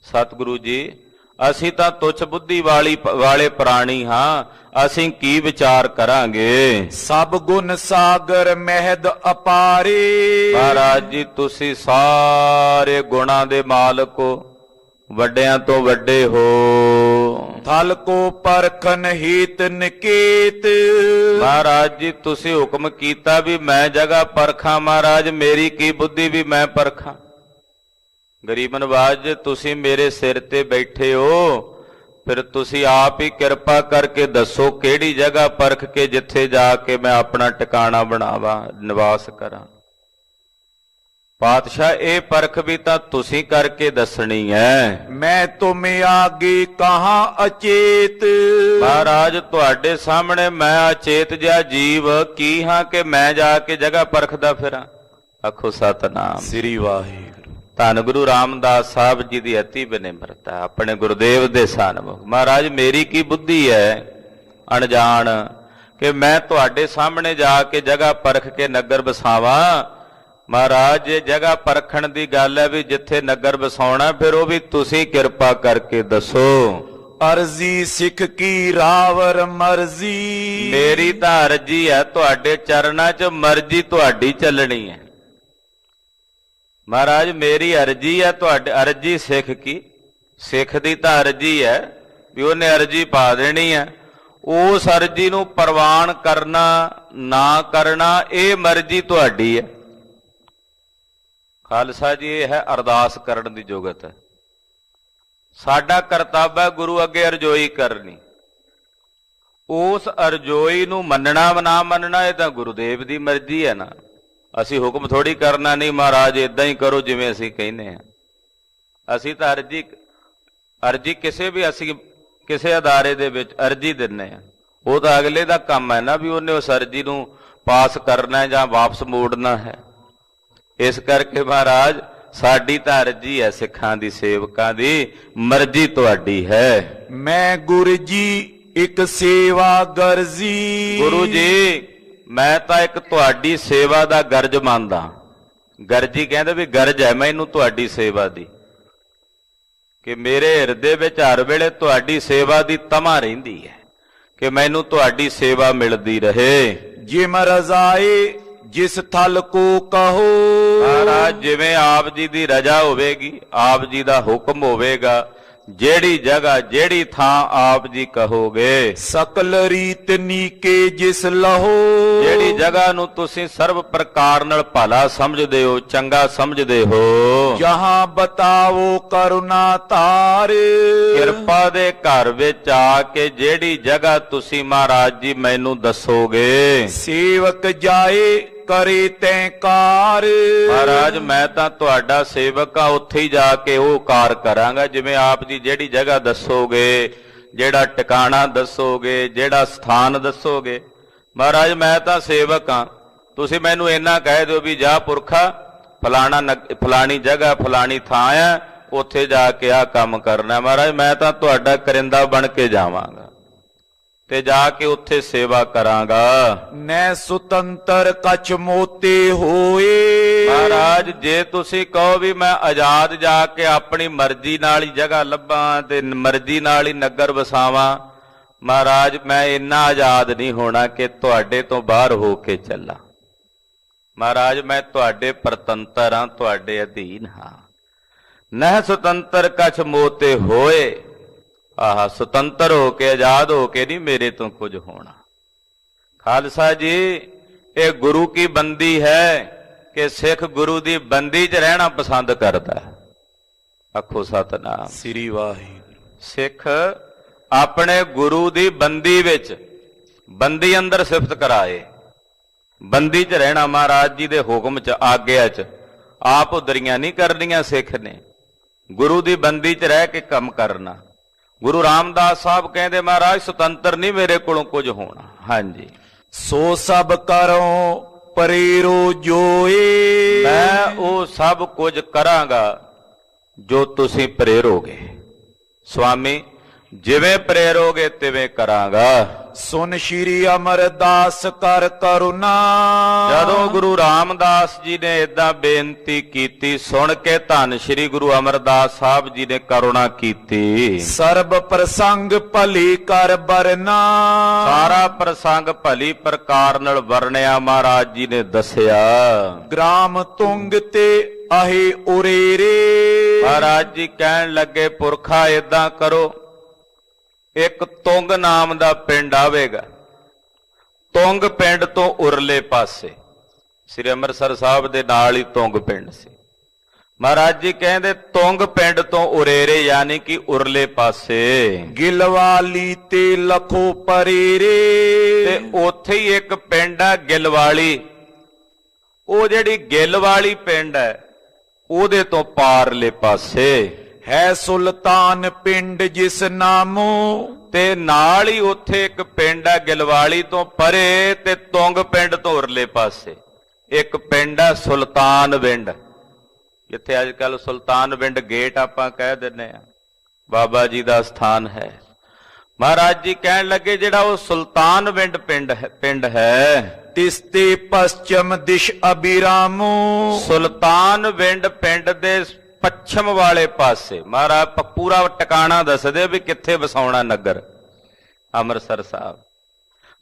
ਸਤਿਗੁਰੂ ਜੀ, ਅਸੀਂ ਤਾਂ ਤੁੱਛ ਬੁੱਧੀ ਵਾਲੇ ਪ੍ਰਾਣੀ ਹਾਂ। ਅਸੀਂ ਕੀ ਵਿਚਾਰ ਕਰਾਂਗੇ? ਸਭ ਗੁਣ ਸਾਗਰ ਮਹਿਦ ਅਪਾਰੇ। ਮਹਾਰਾਜ ਜੀ, ਤੁਸੀਂ ਸਾਰੇ ਗੁਣਾਂ ਦੇ ਮਾਲਕ ਹੋ, ਵੱਡਿਆਂ ਤੋਂ ਵੱਡੇ ਹੋ। ਥਲ ਕੋ ਪਰਖਨ ਹੀਤ ਨਿਕੇਤ। ਮਹਾਰਾਜ ਜੀ, ਤੁਸੀਂ ਹੁਕਮ ਕੀਤਾ ਵੀ ਮੈਂ ਜਗ੍ਹਾ ਪਰਖਾਂ। ਮਹਾਰਾਜ, ਮੇਰੀ ਕੀ ਬੁੱਧੀ ਵੀ ਮੈਂ ਪਰਖਾਂ? ਗਰੀਬ ਨਵਾਜ, ਤੁਸੀਂ ਮੇਰੇ ਸਿਰ ਤੇ ਬੈਠੇ ਹੋ, ਫਿਰ ਤੁਸੀਂ ਆਪ ਹੀ ਕਿਰਪਾ ਕਰਕੇ ਦੱਸੋ ਕਿਹੜੀ ਜਗ੍ਹਾ ਪਰਖ ਕੇ ਜਿੱਥੇ ਜਾ ਕੇ ਮੈਂ ਆਪਣਾ ਟਿਕਾਣਾ ਬਣਾਵਾਂ, ਨਿਵਾਸ ਕਰਾਂ। ਪਾਤਸ਼ਾਹ, ਇਹ ਪਰਖ ਵੀ ਤਾਂ ਤੁਸੀਂ ਕਰਕੇ ਦੱਸਣੀ ਹੈ। ਮੈਂ ਤੁਮ ਆਗੇ ਕਹਾਂ ਅਚੇਤ। ਮਹਾਰਾਜ, ਤੁਹਾਡੇ ਸਾਹਮਣੇ ਮੈਂ ਅਚੇਤ ਜਿਹਾ ਜੀਵ ਕੀ ਹਾਂ ਕਿ ਮੈਂ ਜਾ ਕੇ ਜਗ੍ਹਾ ਪਰਖਦਾ ਫਿਰਾਂ? ਆਖੋ ਸਤਨਾਮ ਸ੍ਰੀ ਵਾਹਿਗੁਰੂ। ਧੰਨ ਗੁਰੂ ਰਾਮਦਾਸ ਸਾਹਿਬ ਜੀ ਦੀ ਅਤੀ ਬੇਨਿਮਰਤਾ, ਆਪਣੇ ਗੁਰਦੇਵ ਦੇ ਸਨਮੁਖ। ਮਹਾਰਾਜ, ਮੇਰੀ ਕੀ ਬੁੱਧੀ ਹੈ ਅਣਜਾਣ ਕਿ ਮੈਂ ਤੁਹਾਡੇ ਸਾਹਮਣੇ ਜਾ ਕੇ ਜਗ੍ਹਾ ਪਰਖ ਕੇ ਨਗਰ ਵਸਾਵਾਂ? ਮਹਾਰਾਜ, ਇਹ ਜਗ੍ਹਾ ਪਰਖਣ ਦੀ ਗੱਲ ਹੈ ਵੀ ਜਿੱਥੇ ਨਗਰ ਵਸਾਉਣਾ, ਫਿਰ ਉਹ ਵੀ ਤੁਸੀਂ ਕਿਰਪਾ ਕਰਕੇ ਦੱਸੋ। ਅਰਜ਼ੀ ਸਿੱਖ ਕੀ ਰਾਵਰ ਮਰਜ਼ੀ। ਮੇਰੀ ਤਾਂ ਅਰਜ਼ੀ ਹੈ, ਤੁਹਾਡੇ ਚਰਨਾਂ 'ਚ ਮਰਜ਼ੀ ਤੁਹਾਡੀ ਚੱਲਣੀ ਹੈ। ਮਹਾਰਾਜ, ਮੇਰੀ ਅਰਜ਼ੀ ਹੈ, ਤੁਹਾਡੀ ਅਰਜ਼ੀ ਸਿੱਖ ਕੀ? ਸਿੱਖ ਦੀ ਤਾਂ ਅਰਜ਼ੀ ਹੈ ਵੀ ਉਹਨੇ ਅਰਜ਼ੀ ਪਾ ਦੇਣੀ ਹੈ। ਉਸ ਅਰਜ਼ੀ ਨੂੰ ਪ੍ਰਵਾਨ ਕਰਨਾ ਨਾ ਕਰਨਾ, ਇਹ ਮਰਜ਼ੀ ਤੁਹਾਡੀ ਹੈ। ਖਾਲਸਾ ਜੀ, ਇਹ ਹੈ ਅਰਦਾਸ ਕਰਨ ਦੀ ਜੁਗਤ ਹੈ। ਸਾਡਾ ਕਰਤੱਵ ਹੈ ਗੁਰੂ ਅੱਗੇ ਅਰਜ਼ੋਈ ਕਰਨੀ। ਉਸ ਅਰਜ਼ੋਈ ਨੂੰ ਮੰਨਣਾ ਨਾ ਮੰਨਣਾ, ਇਹ ਤਾਂ ਗੁਰੂਦੇਵ ਦੀ ਮਰਜ਼ੀ ਹੈ ਨਾ। ਅਸੀਂ ਹੁਕਮ ਥੋੜੀ ਕਰਨਾ, ਨਹੀਂ ਮਹਾਰਾਜ ਇਦਾਂ ਹੀ ਕਰੋ ਜਿਵੇਂ ਅਸੀਂ ਕਹਿੰਦੇ ਹਾਂ। ਅਸੀਂ ਤਾਂ ਅਰਜ਼ੀ ਅਸੀਂ ਕਿਸੇ ਅਦਾਰੇ ਦੇ ਵਿੱਚ ਅਰਜ਼ੀ ਦਿੰਨੇ ਆ, ਉਹ ਤਾਂ ਅਗਲੇ ਦਾ ਕੰਮ ਹੈ ਨਾ ਵੀ ਉਹਨੇ ਉਸ ਅਰਜ਼ੀ ਨੂੰ ਪਾਸ ਕਰਨਾ ਜਾਂ ਵਾਪਸ ਮੋੜਨਾ ਹੈ। ਇਸ ਕਰਕੇ ਮਹਾਰਾਜ, ਸਾਡੀ ਤਾਂ ਅਰਜ਼ੀ ਹੈ ਸਿੱਖਾਂ ਦੀ, ਸੇਵਕਾਂ ਦੀ, ਮਰਜ਼ੀ ਤੁਹਾਡੀ ਹੈ। ਮੈਂ ਗੁਰੂ ਜੀ ਇੱਕ ਸੇਵਾ ਗਰਜੀ। ਗੁਰੂ ਜੀ, ਮੈਂ ਤਾਂ ਇੱਕ ਤੁਹਾਡੀ ਸੇਵਾ ਦਾ ਗਰਜ ਮੰਨਦਾ। ਗਰਜੀ ਕਹਿੰਦੇ ਵੀ ਗਰਜ ਹੈ ਮੈਨੂੰ ਤੁਹਾਡੀ ਸੇਵਾ ਦੀ, ਕਿ ਮੇਰੇ ਹਿਰਦੇ ਵਿੱਚ ਹਰ ਵੇਲੇ ਤੁਹਾਡੀ ਸੇਵਾ ਦੀ ਤਮਾ ਰਹਿੰਦੀ ਹੈ ਕਿ ਮੈਨੂੰ ਤੁਹਾਡੀ ਸੇਵਾ ਮਿਲਦੀ ਰਹੇ। ਜਿਮ ਰਜ਼ਾਏ ਜਿਸ ਥਲ ਕੋ ਕਹੋ। ਮਹਾਰਾਜ, ਜਿਵੇਂ ਆਪ ਜੀ ਦੀ ਰਜ਼ਾ ਹੋਵੇਗੀ, ਆਪ ਜੀ ਦਾ ਹੁਕਮ ਹੋਵੇਗਾ, ਜਿਹੜੀ ਜਗ੍ਹਾ ਜਿਹੜੀ ਥਾਂ ਆਪ ਜੀ ਕਹੋਗੇ, ਸਕਲ ਰੀਤ ਨੀਕੇ ਜਿਸ ਲਹੋ। ਜਿਹੜੀ ਜਗ੍ਹਾ ਨੂੰ ਤੁਸੀਂ ਸਰਬ ਪ੍ਰਕਾਰ ਨਾਲ ਭਲਾ ਸਮਝਦੇ ਹੋ, ਚੰਗਾ ਸਮਝਦੇ ਹੋ, ਜਹਾਂ ਬਤਾਵੋ ਕਰੁਣਾ ਧਾਰ। ਕਿਰਪਾ ਦੇ ਘਰ ਵਿੱਚ ਆ ਕੇ ਜਿਹੜੀ ਜਗ੍ਹਾ ਤੁਸੀਂ ਮਹਾਰਾਜ ਜੀ ਮੈਨੂੰ ਦੱਸੋਗੇ, ਸੇਵਕ ਜਾਏ ਕਰੇ ਤੈਂ ਕਾਰ। ਮਹਾਰਾਜ ਮੈਂ ਤਾਂ ਤੁਹਾਡਾ ਸੇਵਕ ਆ, ਉੱਥੇ ਹੀ ਜਾ ਕੇ ਉਹ ਕਾਰ ਕਰਾਂਗਾ। ਜਿਵੇਂ ਆਪ ਜੀ ਜਿਹੜੀ ਜਗ੍ਹਾ ਦੱਸੋਗੇ, ਜਿਹੜਾ ਟਿਕਾਣਾ ਦੱਸੋਗੇ, ਜਿਹੜਾ ਸਥਾਨ ਦੱਸੋਗੇ, ਮਹਾਰਾਜ ਮੈਂ ਤਾਂ ਸੇਵਕ ਆ। ਤੁਸੀਂ ਮੈਨੂੰ ਇੰਨਾ ਕਹਿ ਦਿਓ ਵੀ ਜਾ ਪੁਰਖਾ ਫਲਾਣੀ ਜਗ੍ਹਾ ਫਲਾਣੀ ਥਾਂ ਆ, ਉੱਥੇ ਜਾ ਕੇ ਆਹ ਕੰਮ ਕਰਨਾ। ਮਹਾਰਾਜ ਮੈਂ ਤਾਂ ਤੁਹਾਡਾ ਕਰਿੰਦਾ ਬਣ ਕੇ ਜਾਵਾਂਗਾ ਤੇ ਜਾ ਕੇ ਉੱਥੇ ਸੇਵਾ ਕਰਾਂਗਾ। ਨੈ ਸੁਤੰਤਰ ਕਛ ਮੋਤੇ ਹੋਏ। ਮਹਾਰਾਜ ਜੇ ਤੁਸੀਂ ਕਹੋ ਵੀ ਮੈਂ ਆਜ਼ਾਦ ਜਾ ਕੇ ਆਪਣੀ ਮਰਜ਼ੀ ਨਾਲ ਹੀ ਜਗ੍ਹਾ ਲੱਭਾਂ ਤੇ ਮਰਜ਼ੀ ਨਾਲ ਹੀ ਨਗਰ ਵਸਾਵਾਂ, ਮਹਾਰਾਜ ਮੈਂ ਇੰਨਾ ਆਜ਼ਾਦ ਨਹੀਂ ਹੋਣਾ ਕਿ ਤੁਹਾਡੇ ਤੋਂ ਬਾਹਰ ਹੋ ਕੇ ਚੱਲਾਂ। ਮਹਾਰਾਜ ਮੈਂ ਤੁਹਾਡੇ ਪਰਤੰਤਰ ਹਾਂ, ਤੁਹਾਡੇ ਅਧੀਨ ਹਾਂ। ਨਹਿ ਸੁਤੰਤਰ ਕਛ ਮੋਤੇ ਹੋਏ। ਆਹ ਸੁਤੰਤਰ ਹੋ ਕੇ ਆਜ਼ਾਦ ਹੋ ਕੇ ਨਹੀਂ ਮੇਰੇ ਤੋਂ ਕੁਝ ਹੋਣਾ। ਖਾਲਸਾ ਜੀ ਇਹ ਗੁਰੂ ਕੀ ਬੰਦੀ ਹੈ ਕਿ ਸਿੱਖ ਗੁਰੂ ਦੀ ਬੰਦੀ 'ਚ ਰਹਿਣਾ ਪਸੰਦ ਕਰਦਾ ਹੈ। ਆਖੋ ਸਤਿਨਾਮ ਸ੍ਰੀ ਵਾਹਿਗੁਰੂ। ਸਿੱਖ ਆਪਣੇ ਗੁਰੂ ਦੀ ਬੰਦੀ ਵਿੱਚ, ਬੰਦੀ ਅੰਦਰ ਸਿਫਤ ਕਰਾਏ, ਬੰਦੀ 'ਚ ਰਹਿਣਾ, ਮਹਾਰਾਜ ਜੀ ਦੇ ਹੁਕਮ 'ਚ, ਆਗਿਆ 'ਚ। ਆਪ ਉਦਰੀਆਂ ਨਹੀਂ ਕਰਨੀਆਂ ਸਿੱਖ ਨੇ, ਗੁਰੂ ਦੀ ਬੰਦੀ 'ਚ ਰਹਿ ਕੇ ਕੰਮ ਕਰਨਾ। ਗੁਰੂ ਰਾਮਦਾਸ ਸਾਹਿਬ ਕਹਿੰਦੇ ਮਹਾਰਾਜ ਸੁਤੰਤਰ ਨਹੀਂ ਮੇਰੇ ਕੋਲੋਂ ਕੁਝ ਹੋਣਾ। ਹਾਂਜੀ, ਸੋ ਸਭ ਕਰੋ ਪਰੇਰੋ ਜੋਏ। ਮੈਂ ਉਹ ਸਭ ਕੁਝ ਕਰਾਂਗਾ ਜੋ ਤੁਸੀਂ ਪ੍ਰੇਰੋਗੇ। ਸੁਆਮੀ ਜਿਵੇਂ ਪ੍ਰੇਰੋਗੇ ਤਿਵੇਂ ਕਰਾਂਗਾ। ਸੁਨ ਸ਼੍ਰੀ ਅਮਰਦਾਸ ਕਰ ਕਰੁਣਾ। ਜਦੋਂ ਗੁਰੂ ਰਾਮਦਾਸ ਜੀ ਨੇ ਏਦਾਂ ਬੇਨਤੀ ਕੀਤੀ, ਸੁਣ ਕੇ ਧੰਨ ਸ਼੍ਰੀ ਗੁਰੂ ਅਮਰਦਾਸ ਸਾਹਿਬ ਜੀ ਨੇ ਕਰੁਣਾ ਕੀਤੀ। ਸਰਬ ਪ੍ਰਸੰਗ ਭਲੀ ਕਰ ਬਰਨਾ। ਸਾਰਾ ਪ੍ਰਸੰਗ ਭਲੀ ਪ੍ਰਕਾਰ ਨਾਲ ਵਰਣਿਆ ਮਹਾਰਾਜ ਜੀ ਨੇ ਦੱਸਿਆ। ਗ੍ਰਾਮ ਤੁੰਗ ਤੇ ਆਹੇ ਉਰੇਰੇ। ਮਹਾਰਾਜ ਜੀ ਕਹਿਣ ਲੱਗੇ ਪੁਰਖਾ ਏਦਾਂ ਕਰੋ, ਇੱਕ ਤੁੰਗ ਨਾਮ ਦਾ ਪਿੰਡ ਆਵੇਗਾ। ਤੁੰਗ ਪਿੰਡ ਤੋਂ ਉਰਲੇ ਪਾਸੇ, ਸ੍ਰੀ ਅੰਮ੍ਰਿਤਸਰ ਸਾਹਿਬ ਦੇ ਨਾਲ ਹੀ ਤੁੰਗ ਪਿੰਡ ਸੀ। ਮਹਾਰਾਜ ਜੀ ਕਹਿੰਦੇ ਤੁੰਗ ਪਿੰਡ ਤੋਂ ਉਰੇਰੇ ਯਾਨੀ ਕਿ ਉਰਲੇ ਪਾਸੇ ਗਿਲਵਾਲੀ ਤੇ ਲਖੋ ਪਰੇਰੇ। ਤੇ ਉੱਥੇ ਹੀ ਇੱਕ ਪਿੰਡ ਆ ਗਿਲਵਾਲੀ। ਉਹ ਜਿਹੜੀ ਗਿਲਵਾਲੀ ਪਿੰਡ ਹੈ ਉਹਦੇ ਤੋਂ ਪਾਰਲੇ ਪਾਸੇ ਹੈ ਸੁਲਤਾਨ ਪਿੰਡ ਜਿਸ ਨਾਮੋ। ਤੇ ਨਾਲ ਹੀ ਉੱਥੇ ਇੱਕ ਪਿੰਡ ਆ ਗਿਲਵਾਲੀ ਤੋਂ ਪਰੇ ਤੇ ਤੁੰਗ ਪਿੰਡ ਤੋਂ ਉਰਲੇ ਪਾਸੇ ਇੱਕ ਪਿੰਡ ਆ ਸੁਲਤਾਨ ਵਿੰਡ, ਜਿੱਥੇ ਅੱਜ ਕੱਲ ਸੁਲਤਾਨ ਵਿੰਡ ਗੇਟ ਆਪਾਂ ਕਹਿ ਦਿੰਦੇ ਆ, ਬਾਬਾ ਜੀ ਦਾ ਸਥਾਨ ਹੈ। ਮਹਾਰਾਜ ਜੀ ਕਹਿਣ ਲੱਗੇ ਜਿਹੜਾ ਉਹ ਸੁਲਤਾਨ ਵਿੰਡ ਪਿੰਡ ਹੈ ਤਿਸ ਤੇ ਪਸ਼ਚਮ ਦਿਸ਼ ਅਬਿਰਾਮੋ। ਸੁਲਤਾਨ ਵਿੰਡ ਪਿੰਡ ਦੇ ਪੱਛਮ ਵਾਲੇ ਪਾਸੇ ਮਹਾਰਾਜ ਪੂਰਾ ਟਿਕਾਣਾ ਦੱਸਦੇ ਵੀ ਕਿੱਥੇ ਵਸਾਉਣਾ ਨਗਰ ਅੰਮ੍ਰਿਤਸਰ ਸਾਹਿਬ।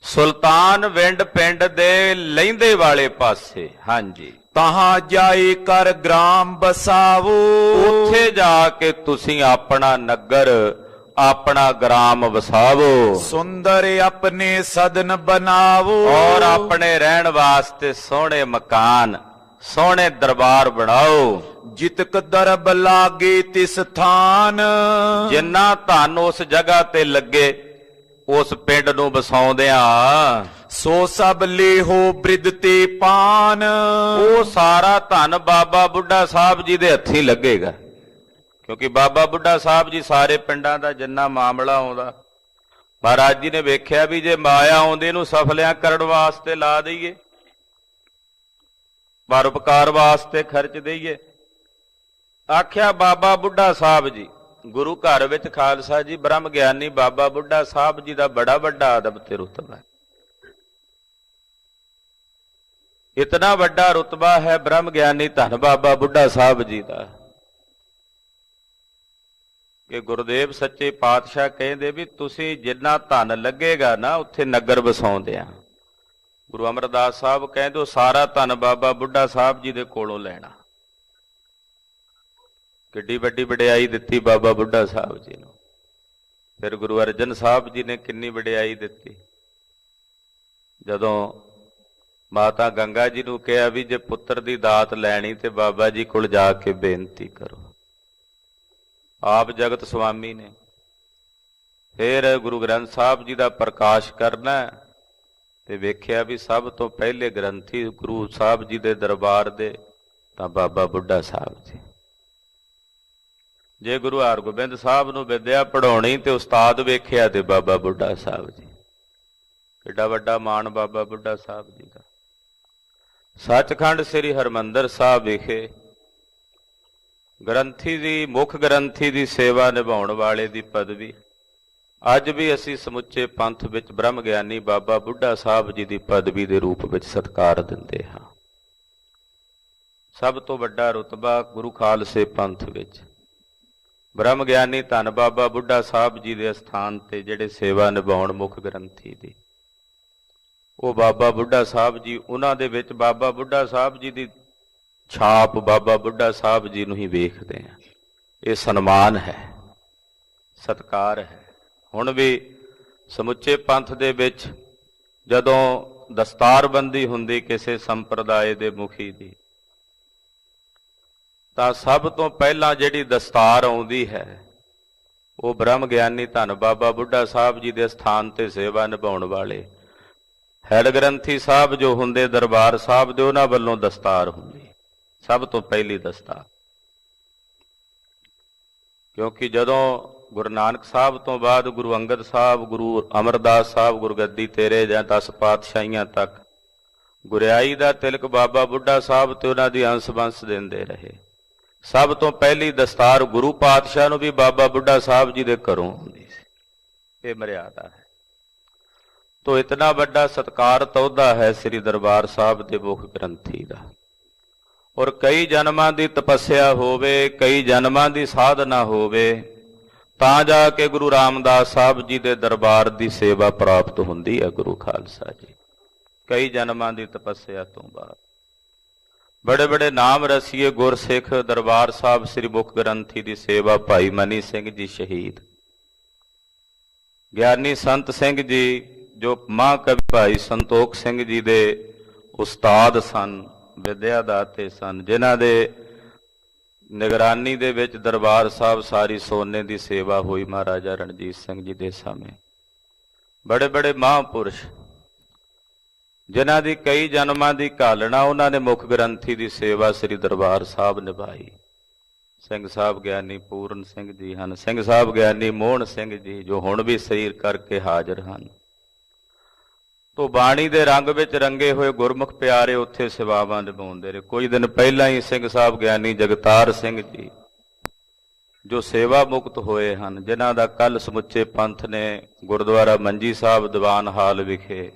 ਸੁਲਤਾਨ ਵਿੰਡ ਪਿੰਡ ਦੇ ਲਹਿੰਦੇ ਵਾਲੇ ਪਾਸੇ। ਹਾਂਜੀ, ਤਹਾਂ ਜਾਏ ਕਰ ਗ੍ਰਾਮ ਬਸਾਵੋ। ਉੱਥੇ ਜਾ ਕੇ ਤੁਸੀਂ ਆਪਣਾ ਨਗਰ ਆਪਣਾ ਗ੍ਰਾਮ ਵਸਾਵੋ। ਸੁੰਦਰ ਆਪਣੇ ਸਦਨ ਬਣਾਵੋ। ਔਰ ਆਪਣੇ ਰਹਿਣ ਵਾਸਤੇ ਸੋਹਣੇ ਮਕਾਨ ਸੋਹਣੇ ਦਰਬਾਰ ਬਣਾਓ। ਜਿਤਕ ਦਰਬ ਲਾਗੇ ਤਿਸ ਥਾਨ। ਜਿੰਨਾ ਧਨ ਉਸ ਜਗ੍ਹਾ ਤੇ ਲੱਗੇ ਉਸ ਪਿੰਡ ਨੂੰ ਵਸਾਉਂਦਿਆਂ ਸੋ ਸਭ ਲੇਹੋ ਬ੍ਰਿਧ ਤੇ ਪਾਨ। ਉਹ ਸਾਰਾ ਧਨ ਬਾਬਾ ਬੁੱਢਾ ਸਾਹਿਬ ਜੀ ਦੇ ਹੱਥੀਂ ਲੱਗੇਗਾ, ਕਿਉਂਕਿ ਬਾਬਾ ਬੁੱਢਾ ਸਾਹਿਬ ਜੀ ਸਾਰੇ ਪਿੰਡਾਂ ਦਾ ਜਿੰਨਾ ਮਾਮਲਾ ਆਉਂਦਾ ਮਹਾਰਾਜ ਜੀ ਨੇ ਵੇਖਿਆ ਵੀ ਜੇ ਮਾਇਆ ਆਉਂਦੇ ਇਹਨੂੰ ਸਫਲਿਆਂ ਕਰਨ ਵਾਸਤੇ ਲਾ ਦਈਏ, ਪਰਉਪਕਾਰ ਵਾਸਤੇ ਖਰਚ ਦਈਏ। ਆਖਿਆ ਬਾਬਾ ਬੁੱਢਾ ਸਾਹਿਬ ਜੀ ਗੁਰੂ ਘਰ ਵਿੱਚ ਖਾਲਸਾ ਜੀ ਬ੍ਰਹਮ ਗਿਆਨੀ ਬਾਬਾ ਬੁੱਢਾ ਸਾਹਿਬ ਜੀ ਦਾ ਬੜਾ ਵੱਡਾ ਅਦਬ ਤੇ ਰੁਤਬਾ ਹੈ। ਇਤਨਾ ਵੱਡਾ ਰੁਤਬਾ ਹੈ ਬ੍ਰਹਮ ਗਿਆਨੀ ਧੰਨ ਬਾਬਾ ਬੁੱਢਾ ਸਾਹਿਬ ਜੀ ਦਾ ਕਿ ਗੁਰਦੇਵ ਸੱਚੇ ਪਾਤਸ਼ਾਹ ਕਹਿੰਦੇ ਵੀ ਤੁਸੀਂ ਜਿੰਨਾ ਧਨ ਲੱਗੇਗਾ ਨਾ ਉੱਥੇ ਨਗਰ ਵਸਾਉਂਦੇ ਆ। ਗੁਰੂ ਅਮਰਦਾਸ ਸਾਹਿਬ ਕਹਿੰਦੇ ਉਹ ਸਾਰਾ ਧਨ ਬਾਬਾ ਬੁੱਢਾ ਸਾਹਿਬ ਜੀ ਦੇ ਕੋਲੋਂ ਲੈਣਾ। ਕਿੱਡੀ ਵੱਡੀ ਵਡਿਆਈ ਦਿੱਤੀ ਬਾਬਾ ਬੁੱਢਾ ਸਾਹਿਬ ਜੀ ਨੂੰ। ਫਿਰ ਗੁਰੂ ਅਰਜਨ ਸਾਹਿਬ ਜੀ ਨੇ ਕਿੰਨੀ ਵਡਿਆਈ ਦਿੱਤੀ। ਜਦੋਂ ਮਾਤਾ ਗੰਗਾ ਜੀ ਨੂੰ ਕਿਹਾ ਵੀ ਜੇ ਪੁੱਤਰ ਦੀ ਦਾਤ ਲੈਣੀ ਤੇ ਬਾਬਾ ਜੀ ਕੋਲ ਜਾ ਕੇ ਬੇਨਤੀ ਕਰੋ, ਆਪ ਜਗਤ ਸੁਆਮੀ ਨੇ। ਫਿਰ ਗੁਰੂ ਗ੍ਰੰਥ ਸਾਹਿਬ ਜੀ ਦਾ ਪ੍ਰਕਾਸ਼ ਕਰਨਾ ਤੇ ਵੇਖਿਆ ਵੀ ਸਭ ਤੋਂ ਪਹਿਲੇ ਗ੍ਰੰਥੀ ਗੁਰੂ ਸਾਹਿਬ ਜੀ ਦੇ ਦਰਬਾਰ ਦੇ ਤਾਂ ਬਾਬਾ ਬੁੱਢਾ ਸਾਹਿਬ ਜੀ। ਜੇ ਗੁਰੂ ਹਰਗੋਬਿੰਦ ਸਾਹਿਬ ਨੂੰ ਵਿਦਿਆ ਪੜਾਉਣੀ ਤੇ ਉਸਤਾਦ ਵੇਖਿਆ ਤੇ ਬਾਬਾ ਬੁੱਢਾ ਸਾਹਿਬ ਜੀ। ਕਿੱਡਾ ਵੱਡਾ ਮਾਣ ਬਾਬਾ ਬੁੱਢਾ ਸਾਹਿਬ ਜੀ ਦਾ। ਸੱਚਖੰਡ ਸ੍ਰੀ ਹਰਿਮੰਦਰ ਸਾਹਿਬ ਵਿਖੇ ਗ੍ਰੰਥੀ ਦੀ, ਮੁੱਖ ਗ੍ਰੰਥੀ ਦੀ ਸੇਵਾ ਨਿਭਾਉਣ ਵਾਲੇ ਦੀ ਪਦਵੀ ਅੱਜ ਵੀ ਅਸੀਂ ਸਮੁੱਚੇ ਪੰਥ ਵਿੱਚ ਬ੍ਰਹਮ ਗਿਆਨੀ ਬਾਬਾ ਬੁੱਢਾ ਸਾਹਿਬ ਜੀ ਦੀ ਪਦਵੀ ਦੇ ਰੂਪ ਵਿੱਚ ਸਤਿਕਾਰ ਦਿੰਦੇ ਹਾਂ। ਸਭ ਤੋਂ ਵੱਡਾ ਰੁਤਬਾ ਗੁਰੂ ਖਾਲਸੇ ਪੰਥ ਵਿੱਚ ਬ੍ਰਹਮ ਗਿਆਨੀ ਧੰਨ ਬਾਬਾ ਬੁੱਢਾ ਸਾਹਿਬ ਜੀ ਦੇ ਅਸਥਾਨ ਤੇ ਜਿਹੜੇ ਸੇਵਾ ਨਿਭਾਉਣ ਮੁੱਖ ਗ੍ਰੰਥੀ ਦੀ, ਉਹ ਬਾਬਾ ਬੁੱਢਾ ਸਾਹਿਬ ਜੀ। ਉਹਨਾਂ ਦੇ ਵਿੱਚ ਬਾਬਾ ਬੁੱਢਾ ਸਾਹਿਬ ਜੀ ਦੀ ਛਾਪ ਬਾਬਾ ਬੁੱਢਾ ਸਾਹਿਬ ਜੀ ਨੂੰ ਹੀ ਵੇਖਦੇ ਹਾਂ। ਇਹ ਸਨਮਾਨ ਹੈ, ਸਤਿਕਾਰ ਹੈ। ਹੁਣ ਵੀ ਸਮੁੱਚੇ ਪੰਥ ਦੇ ਵਿੱਚ ਜਦੋਂ ਦਸਤਾਰਬੰਦੀ ਹੁੰਦੀ ਕਿਸੇ ਸੰਪਰਦਾਇ ਦੇ ਮੁਖੀ ਦੀ, ਤਾਂ ਸਭ ਤੋਂ ਪਹਿਲਾਂ ਜਿਹੜੀ ਦਸਤਾਰ ਆਉਂਦੀ ਹੈ ਉਹ ਬ੍ਰਹਮ ਗਿਆਨੀ ਧੰਨ ਬਾਬਾ ਬੁੱਢਾ ਸਾਹਿਬ ਜੀ ਦੇ ਸਥਾਨ ਤੇ ਸੇਵਾ ਨਿਭਾਉਣ ਵਾਲੇ ਹੈਡ ਗ੍ਰੰਥੀ ਸਾਹਿਬ ਜੋ ਹੁੰਦੇ ਦਰਬਾਰ ਸਾਹਿਬ ਦੇ, ਉਹਨਾਂ ਵੱਲੋਂ ਦਸਤਾਰ ਹੁੰਦੀ ਸਭ ਤੋਂ ਪਹਿਲੀ ਦਸਤਾਰ। ਕਿਉਂਕਿ ਜਦੋਂ ਗੁਰੂ ਨਾਨਕ ਸਾਹਿਬ ਤੋਂ ਬਾਅਦ ਗੁਰੂ ਅੰਗਦ ਸਾਹਿਬ, ਗੁਰੂ ਅਮਰਦਾਸ ਸਾਹਿਬ ਗੁਰਗੱਦੀ ਤੇਰੇ ਜਾਂ 10 ਪਾਤਸ਼ਾਹੀਆਂ ਤੱਕ ਗੁਰਿਆਈ ਦਾ ਤਿਲਕ ਬਾਬਾ ਬੁੱਢਾ ਸਾਹਿਬ ਤੇ ਉਹਨਾਂ ਦੀ ਅੰਸ਼ ਬੰਸ ਦਿੰਦੇ ਰਹੇ। ਸਭ ਤੋਂ ਪਹਿਲੀ ਦਸਤਾਰ ਗੁਰੂ ਪਾਤਸ਼ਾਹ ਨੂੰ ਵੀ ਬਾਬਾ ਬੁੱਢਾ ਸਾਹਿਬ ਜੀ ਦੇ ਘਰੋਂ ਹੁੰਦੀ ਸੀ। ਇਹ ਮਰਿਆਦਾ ਹੈ। ਤੋ ਇਤਨਾ ਵੱਡਾ ਸਤਿਕਾਰ ਤੌਦਾ ਹੈ ਸ੍ਰੀ ਦਰਬਾਰ ਸਾਹਿਬ ਦੇ ਮੁੱਖ ਗ੍ਰੰਥੀ ਦਾ। ਔਰ ਕਈ ਜਨਮਾਂ ਦੀ ਤਪੱਸਿਆ ਹੋਵੇ, ਕਈ ਜਨਮਾਂ ਦੀ ਸਾਧਨਾ ਹੋਵੇ, ਤਾਂ ਜਾ ਕੇ ਗੁਰੂ ਰਾਮਦਾਸ ਸਾਹਿਬ ਜੀ ਦੇ ਦਰਬਾਰ ਦੀ ਸੇਵਾ ਪ੍ਰਾਪਤ ਹੁੰਦੀ ਹੈ। ਗੁਰੂ ਖਾਲਸਾ ਜੀ ਕਈ ਜਨਮਾਂ ਦੀ ਤਪੱਸਿਆ ਤੋਂ ਬਾਅਦ ਬੜੇ ਬੜੇ ਨਾਮ ਰਸੀਏ ਗੁਰਸਿੱਖ ਦਰਬਾਰ ਸਾਹਿਬ ਸ੍ਰੀ ਮੁੱਖ ਗ੍ਰੰਥੀ ਦੀ ਸੇਵਾ ਭਾਈ ਮਨੀ ਸਿੰਘ ਜੀ ਸ਼ਹੀਦ, ਗਿਆਨੀ ਸੰਤ ਸਿੰਘ ਜੀ ਜੋ ਮਹਾਂਕਵੀ ਭਾਈ ਸੰਤੋਖ ਸਿੰਘ ਜੀ ਦੇ ਉਸਤਾਦ ਸਨ, ਵਿਦਿਆ ਦਾਤੇ ਸਨ, ਜਿਨ੍ਹਾਂ ਦੇ ਨਿਗਰਾਨੀ ਦੇ ਵਿੱਚ ਦਰਬਾਰ ਸਾਹਿਬ ਸਾਰੀ ਸੋਨੇ ਦੀ ਸੇਵਾ ਹੋਈ ਮਹਾਰਾਜਾ ਰਣਜੀਤ ਸਿੰਘ ਜੀ ਦੇ ਸਮੇਂ। ਬੜੇ ਬੜੇ ਮਹਾਂਪੁਰਸ਼ ਜਿਨ੍ਹਾਂ ਦੀ ਕਈ ਜਨਮਾਂ ਦੀ ਘਾਲਣਾ, ਉਹਨਾਂ ਨੇ ਮੁੱਖ ਗ੍ਰੰਥੀ ਦੀ ਸੇਵਾ ਸ੍ਰੀ ਦਰਬਾਰ ਸਾਹਿਬ ਨਿਭਾਈ। ਸਿੰਘ ਸਾਹਿਬ ਗਿਆਨੀ ਪੂਰਨ ਸਿੰਘ ਜੀ ਹਨ, ਸਿੰਘ ਸਾਹਿਬ ਗਿਆਨੀ ਮੋਹਨ ਸਿੰਘ ਜੀ ਜੋ ਹੁਣ ਵੀ ਸਰੀਰ ਕਰਕੇ ਹਾਜ਼ਰ ਹਨ। ਤੋ ਬਾਣੀ ਦੇ ਰੰਗ ਵਿੱਚ ਰੰਗੇ ਹੋਏ ਗੁਰਮੁਖ ਪਿਆਰੇ ਉੱਥੇ ਸੇਵਾਵਾਂ ਨਿਭਾਉਂਦੇ ਰਹੇ। ਕੁਝ ਦਿਨ ਪਹਿਲਾਂ ਹੀ ਸਿੰਘ ਸਾਹਿਬ ਗਿਆਨੀ ਜਗਤਾਰ ਸਿੰਘ ਜੀ ਜੋ ਸੇਵਾ ਮੁਕਤ ਹੋਏ ਹਨ, ਜਿਨ੍ਹਾਂ ਦਾ ਕੱਲ ਸਮੁੱਚੇ ਪੰਥ ਨੇ ਗੁਰਦੁਆਰਾ ਮੰਜੀ ਸਾਹਿਬ ਦੀਵਾਨ ਹਾਲ ਵਿਖੇ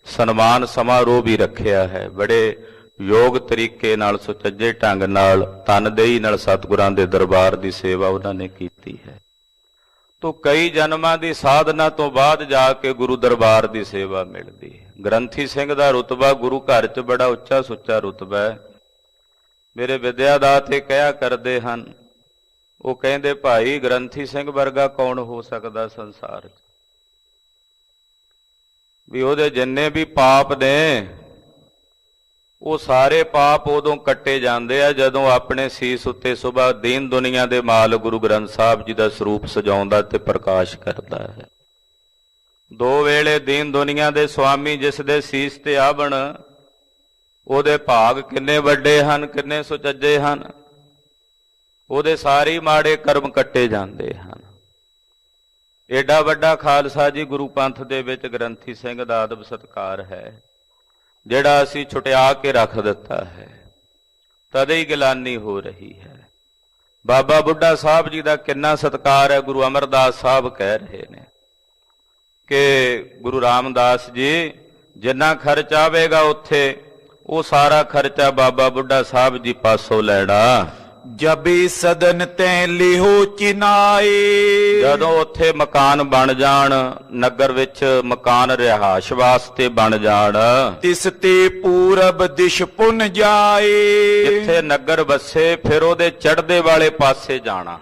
ਸਨਮਾਨ ਸਮਾਰੋਹ ਵੀ ਰੱਖਿਆ ਹੈ। ਬੜੇ ਯੋਗ ਤਰੀਕੇ ਨਾਲ, ਸੁਚੱਜੇ ਢੰਗ ਨਾਲ, ਤਨਦੇਹੀ ਨਾਲ ਸਤਿਗੁਰਾਂ ਦੇ ਦਰਬਾਰ ਦੀ ਸੇਵਾ ਉਹਨਾਂ ਨੇ ਕੀਤੀ ਹੈ। ਤੋ ਕਈ ਜਨਮਾਂ ਦੀ ਸਾਧਨਾ ਤੋਂ ਬਾਅਦ ਜਾ ਕੇ ਗੁਰੂ ਦਰਬਾਰ ਦੀ ਸੇਵਾ ਮਿਲਦੀ ਹੈ। ਗ੍ਰੰਥੀ ਸਿੰਘ ਦਾ ਰੁਤਬਾ ਗੁਰੂ ਘਰ 'ਚ ਬੜਾ ਉੱਚਾ ਸੁੱਚਾ ਰੁਤਬਾ ਹੈ। ਮੇਰੇ ਵਿਦਿਆ ਦਾਤੇ ਕਹਿਆ ਕਰਦੇ ਹਨ, ਉਹ ਕਹਿੰਦੇ ਭਾਈ ਗ੍ਰੰਥੀ ਸਿੰਘ ਵਰਗਾ ਕੌਣ ਹੋ ਸਕਦਾ ਸੰਸਾਰ 'ਚ, ਵੀ ਉਹਦੇ ਜਿੰਨੇ ਵੀ ਪਾਪ ਨੇ ਉਹ ਸਾਰੇ ਪਾਪ ਉਦੋਂ ਕੱਟੇ ਜਾਂਦੇ ਆ ਜਦੋਂ ਆਪਣੇ ਸੀਸ ਉੱਤੇ ਸੁਬਾ ਦੀਨ ਦੁਨੀਆ ਦੇ ਮਾਲ ਗੁਰੂ ਗ੍ਰੰਥ ਸਾਹਿਬ ਜੀ ਦਾ ਸਰੂਪ ਸਜਾਉਂਦਾ ਤੇ ਪ੍ਰਕਾਸ਼ ਕਰਦਾ ਹੈ। ਦੋ ਵੇਲੇ ਦੀਨ ਦੁਨੀਆ ਦੇ ਸੁਆਮੀ ਜਿਸ ਦੇ ਸੀਸ ਤੇ ਆਵਣ, ਉਹਦੇ ਭਾਗ ਕਿੰਨੇ ਵੱਡੇ ਹਨ, ਕਿੰਨੇ ਸੁਚੱਜੇ ਹਨ। ਉਹਦੇ ਸਾਰੇ ਮਾੜੇ ਕਰਮ ਕੱਟੇ ਜਾਂਦੇ ਹਨ। ਏਡਾ ਵੱਡਾ ਖਾਲਸਾ ਜੀ ਗੁਰੂ ਪੰਥ ਦੇ ਵਿੱਚ ਗ੍ਰੰਥੀ ਸਿੰਘ ਦਾ ਅਦਬ ਸਤਿਕਾਰ ਹੈ, ਜਿਹੜਾ ਅਸੀਂ ਛੁਟਿਆ ਕੇ ਰੱਖ ਦਿੱਤਾ ਹੈ। ਤਦੇ ਹੀ ਗਿਲਾਨੀ ਹੋ ਰਹੀ ਹੈ। ਬਾਬਾ ਬੁੱਢਾ ਸਾਹਿਬ ਜੀ ਦਾ ਕਿੰਨਾ ਸਤਿਕਾਰ ਹੈ। ਗੁਰੂ ਅਮਰਦਾਸ ਸਾਹਿਬ ਕਹਿ ਰਹੇ ਨੇ ਕਿ ਗੁਰੂ ਰਾਮਦਾਸ ਜੀ ਜਿੰਨਾ ਖਰਚ ਆਵੇਗਾ ਉੱਥੇ, ਉਹ ਸਾਰਾ ਖਰਚਾ ਬਾਬਾ ਬੁੱਢਾ ਸਾਹਿਬ ਜੀ ਪਾਸੋਂ ਲੈਣਾ। ਜਬੇ ਸਦਨ ਤੈ ਲਿਹੋ ਚਿਨਾਏ। ਜਦੋਂ ਉੱਥੇ ਮਕਾਨ ਬਣ ਜਾਣ, ਨਗਰ ਵਿੱਚ ਮਕਾਨ ਰਿਹਾਇਸ਼ ਵਾਸਤੇ ਬਣ ਜਾਣ, ਤਿਸ ਤੇ ਪੂਰਬ ਦਿਸ਼ ਪੁਨ ਜਾਏ। ਜਿੱਥੇ ਨਗਰ ਵਸੇ ਫਿਰ ਉਹਦੇ ਚੜ੍ਹਦੇ ਵਾਲੇ ਪਾਸੇ ਜਾਣਾ।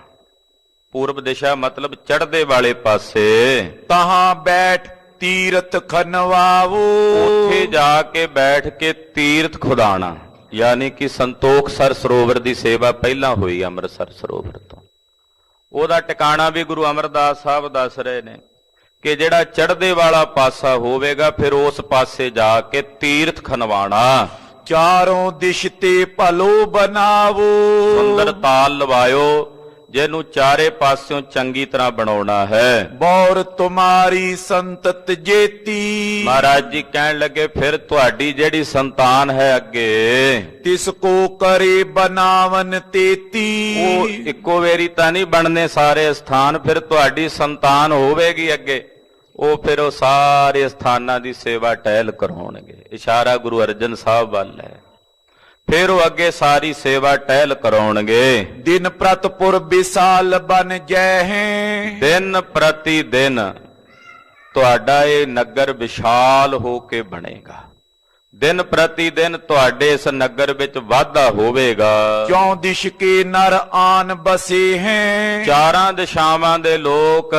ਪੂਰਬ ਦਿਸ਼ਾ ਮਤਲਬ ਚੜ੍ਹਦੇ ਵਾਲੇ ਪਾਸੇ। ਤਹਾਂ ਬੈਠ ਤੀਰਥ ਖਨਵਾਵੋ। ਉੱਥੇ ਜਾ ਕੇ ਬੈਠ ਕੇ ਤੀਰਥ ਖੁਦਾਣਾ, ਯਾਨੀ ਕਿ ਸੰਤੋਖਸਰ ਸਰੋਵਰ ਦੀ ਸੇਵਾ ਪਹਿਲਾਂ ਹੋਈ ਅੰਮ੍ਰਿਤਸਰ ਸਰੋਵਰ ਤੋਂ। ਉਹਦਾ ਟਿਕਾਣਾ ਵੀ ਗੁਰੂ ਅਮਰਦਾਸ ਸਾਹਿਬ ਦੱਸ ਰਹੇ ਨੇ ਕਿ ਜਿਹੜਾ ਚੜ੍ਹਦੇ ਵਾਲਾ ਪਾਸਾ ਹੋਵੇਗਾ ਫਿਰ ਉਸ ਪਾਸੇ ਜਾ ਕੇ ਤੀਰਥ ਖਨਵਾਣਾ। ਚਾਰੋਂ ਦਿਸ਼ ਤੇ ਭਲੋ ਬਣਾਵੋ। ਸੁੰਦਰ ਤਾਲ ਲਵਾਇਓ, ਜਿਹਨੂੰ ਚਾਰੇ ਪਾਸਿਓਂ ਚੰਗੀ ਤਰ੍ਹਾਂ ਬਣਾਉਣਾ ਹੈ। ਬੌਰ ਤੁਮਾਰੀ ਸੰਤਤ ਜੇਤੀ। ਮਹਾਰਾਜ ਜੀ ਕਹਿਣ ਲੱਗੇ ਫਿਰ ਤੁਹਾਡੀ ਜਿਹੜੀ ਸੰਤਾਨ ਹੈ ਅੱਗੇ, ਤਿਸ ਕੋ ਕਰੇ ਬਨਾਵਨ ਤੇਤੀ। ਉਹ ਇੱਕੋ ਵੇਰੀ ਤਾਂ ਨਹੀਂ ਬਣਨੇ ਸਾਰੇ ਸਥਾਨ, ਫਿਰ ਤੁਹਾਡੀ ਸੰਤਾਨ ਹੋਵੇਗੀ ਅੱਗੇ, ਉਹ ਫਿਰ ਉਹ ਸਾਰੇ ਸਥਾਨਾਂ ਦੀ ਸੇਵਾ ਟਹਿਲ ਕਰਾਉਣਗੇ। ਇਸ਼ਾਰਾ ਗੁਰੂ ਅਰਜਨ ਸਾਹਿਬ ਵੱਲ ਹੈ। ਫਿਰ ਉਹ ਅੱਗੇ ਸਾਰੀ ਸੇਵਾ ਟਹਿਲ ਕਰਾਉਣਗੇ। ਦਿਨ ਪ੍ਰਤਪੁਰ ਵਿਸਾਲ ਬਨ ਜੈਹੇ। ਦਿਨ ਪ੍ਰਤੀ ਦਿਨ ਤੁਹਾਡਾ ਇਹ ਨਗਰ ਵਿਸ਼ਾਲ ਹੋ ਕੇ ਬਣੇਗਾ। ਦਿਨ ਪ੍ਰਤੀ ਦਿਨ ਤੁਹਾਡੇ ਇਸ ਨਗਰ ਵਿੱਚ ਵਾਧਾ ਹੋਵੇਗਾ। ਚੌਂ ਦਿਸ਼ ਕੇ ਨਰ ਆਨ ਬਸੇ ਹੈ। ਚਾਰਾਂ ਦਿਸ਼ਾਵਾਂ ਦੇ ਲੋਕ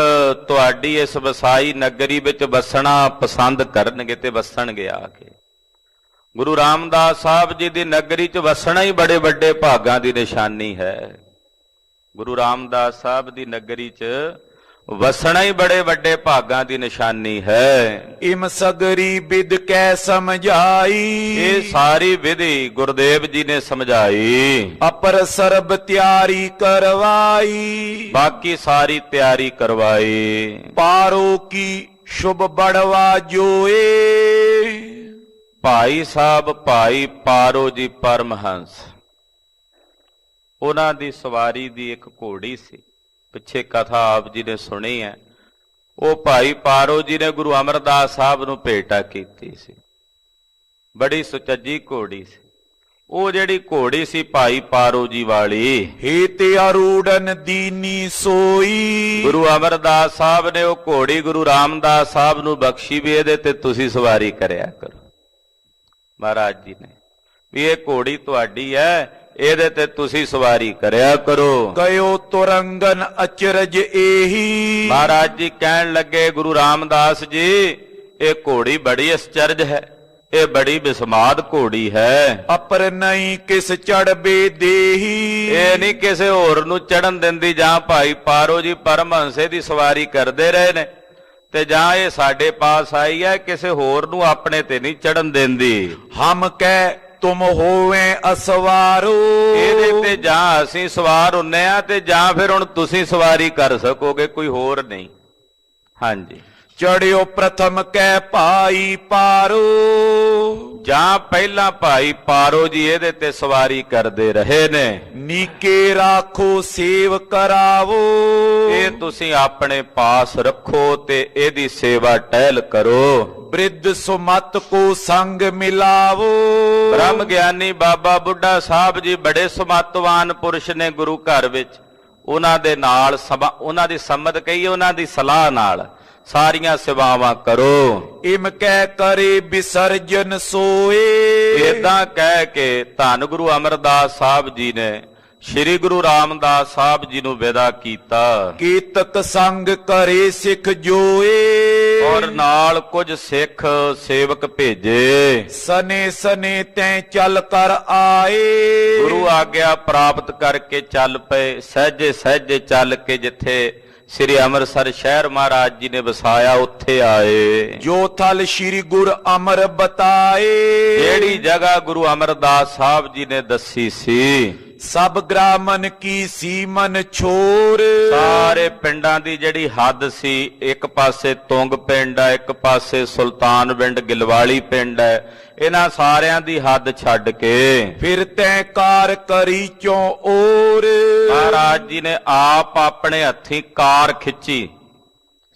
ਤੁਹਾਡੀ ਇਸ ਵਸਾਈ ਨਗਰੀ ਵਿੱਚ ਵਸਣਾ ਪਸੰਦ ਕਰਨਗੇ ਤੇ ਵਸਣਗੇ ਆ ਕੇ। ਗੁਰੂ ਰਾਮਦਾਸ ਸਾਹਿਬ ਜੀ ਦੀ ਨਗਰੀ 'ਚ ਵਸਣਾ ਹੀ ਬੜੇ ਵੱਡੇ ਭਾਗਾਂ ਦੀ ਨਿਸ਼ਾਨੀ ਹੈ। ਗੁਰੂ ਰਾਮਦਾਸ ਸਾਹਿਬ ਦੀ ਨਗਰੀ 'ਚ ਵਸਣਾ ਹੀ ਬੜੇ ਵੱਡੇ ਭਾਗਾਂ ਦੀ ਨਿਸ਼ਾਨੀ ਹੈ। ਇਮ ਸਗਰੀ ਵਿਦ ਕੈ ਸਮਝਾਈ। ਇਹ ਸਾਰੀ ਵਿਧੀ ਗੁਰਦੇਵ ਜੀ ਨੇ ਸਮਝਾਈ। ਅਪਰ ਸਰਬ ਤਿਆਰੀ ਕਰਵਾਈ। ਬਾਕੀ ਸਾਰੀ ਤਿਆਰੀ ਕਰਵਾਈ। ਪਾਰੋ ਕੀ ਸ਼ੁਭ ਬੜਵਾ ਜੋਏ। ਭਾਈ ਸਾਹਿਬ ਭਾਈ ਪਾਰੋ ਜੀ ਪਰਮਹੰਸ, ਉਹਨਾਂ ਦੀ ਸਵਾਰੀ ਦੀ ਇੱਕ ਘੋੜੀ ਸੀ। ਪਿੱਛੇ ਕਥਾ ਆਪ ਜੀ ਨੇ ਸੁਣੀ ਹੈ। ਉਹ ਭਾਈ ਪਾਰੋ ਜੀ ਨੇ ਗੁਰੂ ਅਮਰਦਾਸ ਸਾਹਿਬ ਨੂੰ ਭੇਟਾ ਕੀਤੀ ਸੀ। ਬੜੀ ਸੁਚੱਜੀ ਘੋੜੀ ਸੀ। ਉਹ ਜਿਹੜੀ ਘੋੜੀ ਸੀ ਭਾਈ ਪਾਰੋ ਜੀ ਵਾਲੀ, ਹੇ ਤੇ ਅਰੂੜਨ ਦੀਨੀ ਸੋਈ। ਗੁਰੂ ਅਮਰਦਾਸ ਸਾਹਿਬ ਨੇ ਉਹ ਘੋੜੀ ਗੁਰੂ ਰਾਮਦਾਸ ਸਾਹਿਬ ਨੂੰ ਬਖਸ਼ੀ ਵੀ ਇਹਦੇ ਤੇ ਤੁਸੀਂ ਸਵਾਰੀ ਕਰਿਆ ਕਰੋ। ਮਹਾਰਾਜ ਜੀ ਨੇ ਵੀ ਇਹ ਘੋੜੀ ਤੁਹਾਡੀ ਹੈ, ਇਹਦੇ ਤੇ ਤੁਸੀਂ ਸਵਾਰੀ ਕਰਿਆ ਕਰੋ। ਗਇਓ ਤੁਰੰਗਨ ਅਚਰਜ ਇਹੀ। ਮਹਾਰਾਜ ਜੀ ਕਹਿਣ ਲੱਗੇ ਗੁਰੂ ਰਾਮਦਾਸ ਜੀ ਇਹ ਘੋੜੀ ਬੜੀ ਅਚਰਜ ਹੈ, ਇਹ ਬੜੀ ਬਿਸਮਾਦ ਘੋੜੀ ਹੈ। ਅਪਰ ਨਹੀਂ ਕਿਸ ਚੜਬੇ ਦੇਹੀ। ਇਹ ਨਹੀਂ ਕਿਸੇ ਹੋਰ ਨੂੰ ਚੜਨ ਦਿੰਦੀ। ਜਾਂ ਭਾਈ ਪਾਰੋ ਜੀ ਪਰਮਹੰਸੇ ਦੀ ਸਵਾਰੀ ਕਰਦੇ ਰਹੇ ਨੇ ਤੇ ਜਾਂ ਇਹ ਸਾਡੇ ਪਾਸ ਆਈ ਹੈ, ਕਿਸੇ ਹੋਰ ਨੂੰ ਆਪਣੇ ਤੇ ਨਹੀਂ ਚੜਨ ਦਿੰਦੀ। ਹਮ ਕਹਿ ਤੁਮ ਹੋਵੇ ਅਸਵਾਰੋ। ਇਹਦੇ ਤੇ ਜਾਂ ਅਸੀਂ ਸਵਾਰ ਹੁੰਨੇ ਆ ਤੇ ਜਾਂ ਫਿਰ ਹੁਣ ਤੁਸੀਂ ਸਵਾਰੀ ਕਰ ਸਕੋਗੇ, ਕੋਈ ਹੋਰ ਨਹੀਂ। ਹਾਂਜੀ, ਚੜਿਓ ਪ੍ਰਥਮ ਕਹਿ ਭਾਈ ਪਾਰੋ। ਜਾਂ ਪਹਿਲਾਂ ਭਾਈ ਪਾਰੋ ਜੀ ਇਹਦੇ ਤੇ ਸਵਾਰੀ ਕਰਦੇ ਰਹੇ ਨੇ। ਨੀਕੇ ਰਾਖੋ ਸੇਵ ਕਰਾਵੋ। ਇਹ ਤੁਸੀਂ ਆਪਣੇ ਪਾਸ ਰੱਖੋ ਤੇ ਇਹਦੀ ਸੇਵਾ ਟਹਿਲ ਕਰੋ। ਬ੍ਰਿਧ ਸੁਮਤ ਕੋ ਸੰਗ ਮਿਲਾਵੋ। ਬ੍ਰਹਮ ਗਿਆਨੀ ਬਾਬਾ ਬੁੱਢਾ ਸਾਹਿਬ ਜੀ ਬੜੇ ਸੁਮਤਵਾਨ ਪੁਰਸ਼ ਨੇ ਗੁਰੂ ਘਰ ਵਿੱਚ। ਉਹਨਾਂ ਦੇ ਨਾਲ ਉਹਨਾਂ ਦੀ ਸੰਮਤ ਕਹੀਏ, ਉਹਨਾਂ ਦੀ ਸਲਾਹ ਨਾਲ ਸਾਰੀਆਂ ਸੇਵਾਵਾਂ ਕਰੋ। ਇਮ ਕਹਿ ਕਰੇ ਵਿਸਰਜਨ ਸੋਏ। ਏਦਾਂ ਕਹਿ ਕੇ ਧੰਨ ਗੁਰੂ ਅਮਰਦਾਸ ਸਾਹਿਬ ਜੀ ਨੇ ਸ਼੍ਰੀ ਗੁਰੂ ਰਾਮਦਾਸ ਸਾਹਿਬ ਜੀ ਨੂੰ ਵਿਦਾ ਕੀਤਾ। ਕੀਤਕ ਸੰਗ ਕਰੇ ਸਿੱਖ ਜੋਏ। ਔਰ ਨਾਲ ਕੁਝ ਸਿੱਖ ਸੇਵਕ ਭੇਜੇ। ਸਨੇ ਸਨੇ ਤੈਂ ਚੱਲ ਕਰ ਆਏ। ਗੁਰੂ ਆਗਿਆ ਪ੍ਰਾਪਤ ਕਰਕੇ ਚੱਲ ਪਏ। ਸਹਿਜੇ ਸਹਿਜੇ ਚੱਲ ਕੇ ਜਿੱਥੇ ਸ੍ਰੀ ਅੰਮ੍ਰਿਤਸਰ ਸ਼ਹਿਰ ਮਹਾਰਾਜ ਜੀ ਨੇ ਵਸਾਇਆ ਉੱਥੇ ਆਏ। ਜੋ ਥਲ ਸ੍ਰੀ ਗੁਰ ਅਮਰ ਬਤਾਏ। ਜਿਹੜੀ ਜਗ੍ਹਾ ਗੁਰੂ ਅਮਰਦਾਸ ਸਾਹਿਬ ਜੀ ਨੇ ਦੱਸੀ ਸੀ। ਸਭ ਗ੍ਰਾਮਨ ਕੀ ਸੀਮਨ ਛੋਰ। ਸਾਰੇ ਪਿੰਡਾਂ ਦੀ ਜਿਹੜੀ ਹੱਦ ਸੀ, ਇੱਕ ਪਾਸੇ ਤੁੰਗ ਪਿੰਡ ਹੈ, ਇੱਕ ਪਾਸੇ ਸੁਲਤਾਨਵਿੰਡ ਗਿਲਵਾਲੀ ਪਿੰਡ ਹੈ, ਇਹਨਾਂ ਸਾਰਿਆਂ ਦੀ ਹੱਦ ਛੱਡ ਕੇ ਫਿਰ ਤੈਂ ਕਾਰ ਕਰੀ ਚੋਂ ਔਰ। ਮਹਾਰਾਜ ਜੀ ਨੇ ਆਪ ਆਪਣੇ ਹੱਥੀਂ ਕਾਰ ਖਿੱਚੀ।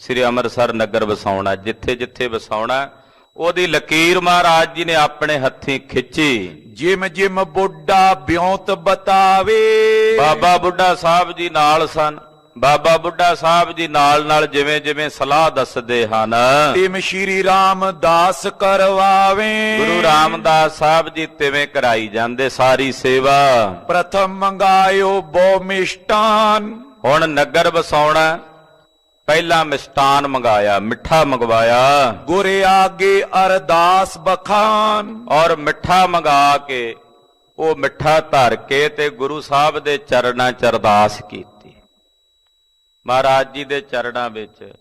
ਸ੍ਰੀ ਅੰਮ੍ਰਿਤਸਰ ਨਗਰ ਵਸਾਉਣਾ, ਜਿੱਥੇ ਜਿੱਥੇ ਵਸਾਉਣਾ ਉਹਦੀ ਲਕੀਰ ਮਹਾਰਾਜ ਜੀ ਨੇ ਆਪਣੇ ਹੱਥੀਂ ਖਿੱਚੀ। ਜਿਮ ਜਿਮ ਬੁੱਢਾ ਬਿਉਂਤ ਬਤਾਵੇ। ਬਾਬਾ ਬੁੱਢਾ ਸਾਹਿਬ ਜੀ ਨਾਲ ਸਨ। ਬਾਬਾ ਬੁੱਢਾ ਸਾਹਿਬ ਜੀ ਨਾਲ ਜਿਵੇਂ ਜਿਵੇਂ ਸਲਾਹ ਦੱਸਦੇ ਹਨ, ਤਿਮ ਸ਼੍ਰੀ ਰਾਮਦਾਸ ਕਰਵਾਵੇ। ਗੁਰੂ ਰਾਮਦਾਸ ਸਾਹਿਬ ਜੀ ਤਿਵੇਂ ਕਰਾਈ ਜਾਂਦੇ ਸਾਰੀ ਸੇਵਾ। ਪ੍ਰਥਮ ਮੰਗਾਇਓ ਬੋ ਮਿਸ਼ਟਾਨ। ਹੁਣ ਨਗਰ ਵਸਾਉਣਾ, ਪਹਿਲਾਂ ਮਿਸ਼ਟਾਨ ਮੰਗਾਇਆ, ਮਿੱਠਾ ਮੰਗਵਾਇਆ। ਗੁਰ ਆਗੇ ਅਰਦਾਸ ਬਖਾਨ। ਔਰ ਮਿੱਠਾ ਮੰਗਾ ਕੇ ਉਹ ਮਿੱਠਾ ਧਰ ਕੇ ਤੇ ਗੁਰੂ ਸਾਹਿਬ ਦੇ ਚਰਨਾਂ 'ਚ ਅਰਦਾਸ ਕੀਤੀ। ਮਹਾਰਾਜ ਜੀ ਦੇ ਚਰਨਾਂ ਵਿੱਚ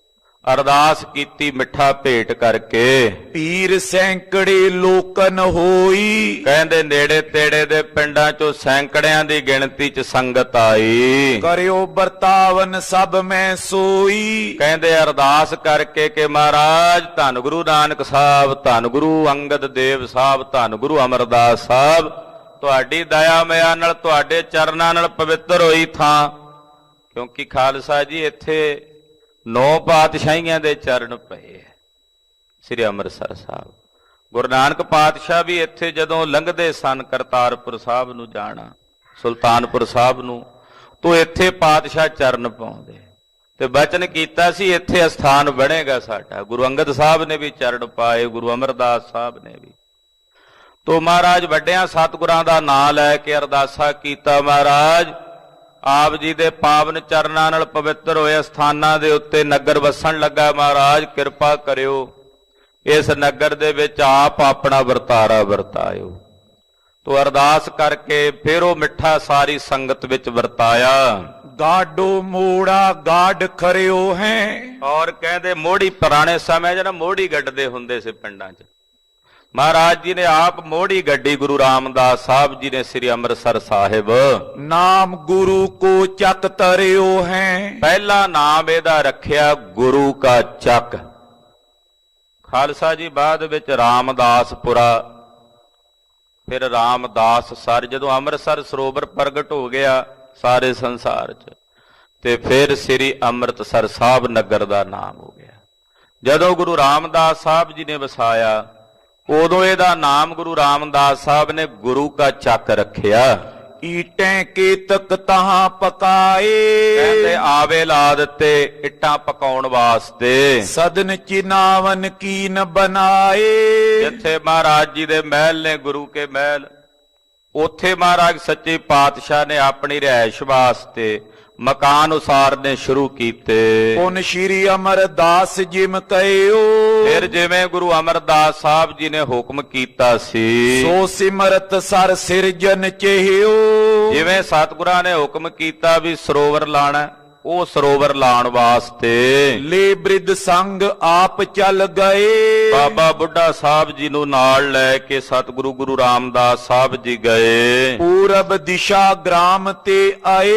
ਅਰਦਾਸ ਕੀਤੀ ਮਿੱਠਾ ਭੇਟ ਕਰਕੇ। ਪੀਰ ਸੈਂਕੜੇ ਲੋਕਨ ਹੋਈ। ਕਹਿੰਦੇ ਨੇੜੇ ਤੇੜੇ ਦੇ ਪਿੰਡਾਂ 'ਚੋਂ ਸੈਂਕੜਿਆਂ ਦੀ ਗਿਣਤੀ 'ਚ ਸੰਗਤ ਆਈ। ਕਰਿਓ ਵਰਤਾਵਨ ਸਭ ਮੈਂ ਸੋਈ। ਕਹਿੰਦੇ ਅਰਦਾਸ ਕਰਕੇ ਕਿ ਮਹਾਰਾਜ ਧੰਨ ਗੁਰੂ ਨਾਨਕ ਸਾਹਿਬ, ਧੰਨ ਗੁਰੂ ਅੰਗਦ ਦੇਵ ਸਾਹਿਬ, ਧੰਨ ਗੁਰੂ ਅਮਰਦਾਸ ਸਾਹਿਬ, ਤੁਹਾਡੀ ਦਇਆ ਮਿਆ ਨਾਲ, ਤੁਹਾਡੇ ਚਰਨਾਂ ਨਾਲ ਪਵਿੱਤਰ ਹੋਈ ਥਾਂ। ਕਿਉਂਕਿ ਖਾਲਸਾ ਜੀ ਇੱਥੇ 9 ਪਾਤਸ਼ਾਹੀਆਂ ਦੇ ਚਰਨ ਪਏ ਹੈ। ਸ੍ਰੀ ਅੰਮ੍ਰਿਤਸਰ ਸਾਹਿਬ ਗੁਰੂ ਨਾਨਕ ਪਾਤਸ਼ਾਹ ਵੀ ਇੱਥੇ ਜਦੋਂ ਲੰਘਦੇ ਸਨ ਕਰਤਾਰਪੁਰ ਸਾਹਿਬ ਨੂੰ ਜਾਣਾ, ਸੁਲਤਾਨਪੁਰ ਸਾਹਿਬ ਨੂੰ, ਤੋਂ ਇੱਥੇ ਪਾਤਸ਼ਾਹ ਚਰਨ ਪਾਉਂਦੇ ਤੇ ਬਚਨ ਕੀਤਾ ਸੀ ਇੱਥੇ ਅਸਥਾਨ ਬਣੇਗਾ ਸਾਡਾ। ਗੁਰੂ ਅੰਗਦ ਸਾਹਿਬ ਨੇ ਵੀ ਚਰਨ ਪਾਏ, ਗੁਰੂ ਅਮਰਦਾਸ ਸਾਹਿਬ ਨੇ ਵੀ। ਤੋ ਮਹਾਰਾਜ ਵੱਡਿਆਂ ਸਤਿਗੁਰਾਂ ਦਾ ਨਾਂ ਲੈ ਕੇ ਅਰਦਾਸਾ ਕੀਤਾ, ਮਹਾਰਾਜ ਆਪ ਜੀ ਦੇ ਪਾਵਨ ਚਰਨਾਂ ਨਾਲ ਪਵਿੱਤਰ ਹੋਏ ਸਥਾਨਾਂ ਦੇ ਉੱਤੇ ਨਗਰ ਵਸਣ ਲੱਗਾ। ਮਹਾਰਾਜ ਕਿਰਪਾ ਕਰਿਓ, ਇਸ ਨਗਰ ਦੇ ਵਿੱਚ ਆਪ ਆਪਣਾ ਵਰਤਾਰਾ ਵਰਤਾਇਓ। ਤੋ ਅਰਦਾਸ ਕਰਕੇ ਫਿਰ ਉਹ ਮਿੱਠਾ ਸਾਰੀ ਸੰਗਤ ਵਿੱਚ ਵਰਤਾਇਆ। ਗਾਡੋ ਮੋੜਾ ਗਾਡ ਖਰਿਓ ਹੈ। ਔਰ ਕਹਿੰਦੇ ਮੋੜੀ, ਪੁਰਾਣੇ ਸਮੇਂ 'ਚ ਨਾ ਮੋੜੀ ਗੱਡਦੇ ਹੁੰਦੇ ਸੀ ਪਿੰਡਾਂ 'ਚ। ਮਹਾਰਾਜ ਜੀ ਨੇ ਆਪ ਮੋੜੀ ਗੱਡੀ, ਗੁਰੂ ਰਾਮਦਾਸ ਸਾਹਿਬ ਜੀ ਨੇ ਸ੍ਰੀ ਅੰਮ੍ਰਿਤਸਰ ਸਾਹਿਬ। ਨਾਮ ਗੁਰੂ ਕੋ ਚੱਕ ਤਰਿਓ ਹੈ। ਪਹਿਲਾ ਨਾਮ ਇਹਦਾ ਰੱਖਿਆ ਗੁਰੂ ਕਾ ਚੱਕ। ਖਾਲਸਾ ਜੀ ਬਾਅਦ ਵਿੱਚ ਰਾਮਦਾਸਪੁਰਾ, ਫਿਰ ਰਾਮਦਾਸ ਸਰ। ਜਦੋਂ ਅੰਮ੍ਰਿਤਸਰ ਸਰੋਵਰ ਪ੍ਰਗਟ ਹੋ ਗਿਆ ਸਾਰੇ ਸੰਸਾਰ 'ਚ, ਤੇ ਫਿਰ ਸ੍ਰੀ ਅੰਮ੍ਰਿਤਸਰ ਸਾਹਿਬ ਨਗਰ ਦਾ ਨਾਮ ਹੋ ਗਿਆ। ਜਦੋਂ ਗੁਰੂ ਰਾਮਦਾਸ ਸਾਹਿਬ ਜੀ ਨੇ ਵਸਾਇਆ, ਉਦੋਂ ਇਹਦਾ ਨਾਮ ਗੁਰੂ ਰਾਮਦਾਸ ਸਾਹਿਬ ਨੇ ਗੁਰੂ ਕਾ ਚੱਕ ਰੱਖਿਆ। ਈਟੈਂ ਕੇਤਕ ਤਹਾਂ ਪਕਾਏ। ਕਹਿੰਦੇ ਆਵੇ ਲਾ ਦਿੱਤੇ ਇੱਟਾਂ ਪਕਾਉਣ ਵਾਸਤੇ। ਸਦਨ ਚਿਨਾਵਨ ਕੀਨ ਬਣਾਏ। ਜਿੱਥੇ ਮਹਾਰਾਜ ਜੀ ਦੇ ਮਹਿਲ ਨੇ, ਗੁਰੂ ਕੇ ਮਹਿਲ, ਉੱਥੇ ਮਹਾਰਾਜ ਸੱਚੇ ਪਾਤਸ਼ਾਹ ਨੇ ਆਪਣੀ ਰਿਹਾਇਸ਼ ਵਾਸਤੇ ਮਕਾਨ ਉਸਾਰਨੇ ਸ਼ੁਰੂ ਕੀਤੇ। ਪੁਨ ਸ਼੍ਰੀ ਅਮਰਦਾਸ ਜਿਮ ਕਹਿਓ। ਫਿਰ ਜਿਵੇਂ ਗੁਰੂ ਅਮਰਦਾਸ ਸਾਹਿਬ ਜੀ ਨੇ ਹੁਕਮ ਕੀਤਾ ਸੀ, ਸੋ ਸਿਮਰਤ ਸਰ ਸਿਰਜਨ ਚਹਿਓ। ਜਿਵੇਂ ਸਤਿਗੁਰਾਂ ਨੇ ਹੁਕਮ ਕੀਤਾ ਵੀ ਸਰੋਵਰ ਲਾਣਾ, ਉਹ ਸਰੋਵਰ ਲਾਉਣ ਵਾਸਤੇ ਲੈ ਬ੍ਰਿਧ ਸੰਗ ਆਪ ਚੱਲ ਗਏ। ਬਾਬਾ ਬੁੱਢਾ ਸਾਹਿਬ ਜੀ ਨੂੰ ਨਾਲ ਲੈ ਕੇ ਸਤਿਗੁਰੂ ਗੁਰੂ ਰਾਮਦਾਸ ਸਾਹਿਬ ਜੀ ਗਏ। ਪੂਰਬ ਦਿਸ਼ਾ ਗ੍ਰਾਮ ਤੇ ਆਏ।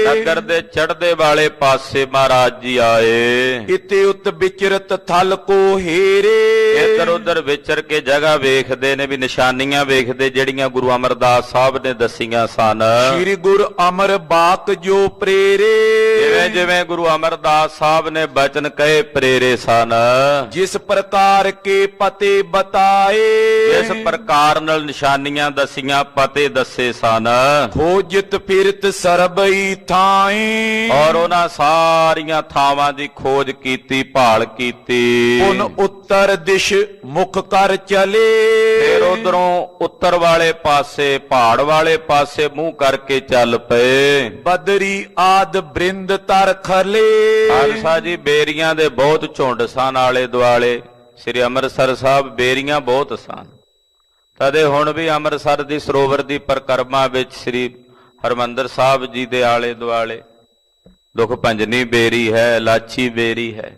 ਨਗਰ ਦੇ ਚੜ੍ਹਦੇ ਵਾਲੇ ਪਾਸੇ ਮਹਾਰਾਜ ਜੀ ਆਏ। ਇਤੇ ਉਤ ਵਿਚਰਤ ਥਲ ਕੋ ਹੀਰੇ। ਇੱਧਰ ਉੱਧਰ ਵਿਚਰ ਕੇ ਜਗ੍ਹਾ ਵੇਖਦੇ ਨੇ, ਵੀ ਨਿਸ਼ਾਨੀਆਂ ਵੇਖਦੇ ਜਿਹੜੀਆਂ ਗੁਰੂ ਅਮਰਦਾਸ ਸਾਹਿਬ ਨੇ ਦਸੀਆਂ ਸਨ। ਸ੍ਰੀ ਗੁਰ ਅਮਰ ਬਾਕ ਜੋ ਪ੍ਰੇਰੇ। ਜਿਵੇਂ ਜਿਵੇਂ ਗੁਰੂ ਅਮਰਦਾਸ ਸਾਹਿਬ ਨੇ ਬਚਨ ਕਹੇ ਪ੍ਰੇਰੇ ਸਨ। ਜਿਸ ਪ੍ਰਕਾਰ ਕੇ ਪਤੇ ਬਤਾਏ। ਇਸ ਪ੍ਰਕਾਰ ਨਾਲ ਨਿਸ਼ਾਨੀਆਂ ਦਸੀਆਂ, ਪਤੇ ਦੱਸੇ ਸਨ। ਖੋਜਤ ਫਿਰਤ ਸਰਬਈ ਥਾਈ। ਔਰ ਉਹਨਾਂ ਸਾਰੀਆਂ ਥਾਵਾਂ ਦੀ ਖੋਜ ਕੀਤੀ, ਭਾਲ ਕੀਤੀ। ਪੁਨ ਉੱਤਰ ਦਿਸ਼ ਮੁਖ ਕਰ ਚਲੇ। ਫਿਰ ਉਧਰੋਂ ਉੱਤਰ ਵਾਲੇ ਪਾਸੇ, ਪਹਾੜ ਵਾਲੇ ਪਾਸੇ ਮੂੰਹ ਕਰਕੇ ਚੱਲ ਪਏ। ਬਦਰੀ ਆਦ ਬ੍ਰਿੰਦ ਤਰ ਖਲੇ। ਖਾਲਸਾ ਜੀ ਬੇਰੀਆਂ ਦੇ ਬਹੁਤ ਝੁੰਡ ਸਨ ਆਲੇ ਦੁਆਲੇ। ਸ੍ਰੀ ਅੰਮ੍ਰਿਤਸਰ ਸਾਹਿਬ ਬੇਰੀਆਂ ਬਹੁਤ ਸਨ। ਤਦੇ ਹੁਣ ਵੀ ਅੰਮ੍ਰਿਤਸਰ ਦੀ ਸਰੋਵਰ ਦੀ ਪਰਿਕਰਮਾ ਵਿੱਚ ਸ੍ਰੀ ਹਰਿਮੰਦਰ ਸਾਹਿਬ ਜੀ ਦੇ ਆਲੇ ਦੁਆਲੇ ਦੁਖ ਭੰਜਨੀ ਬੇਰੀ ਹੈ, ਲਾਚੀ ਬੇਰੀ ਹੈ,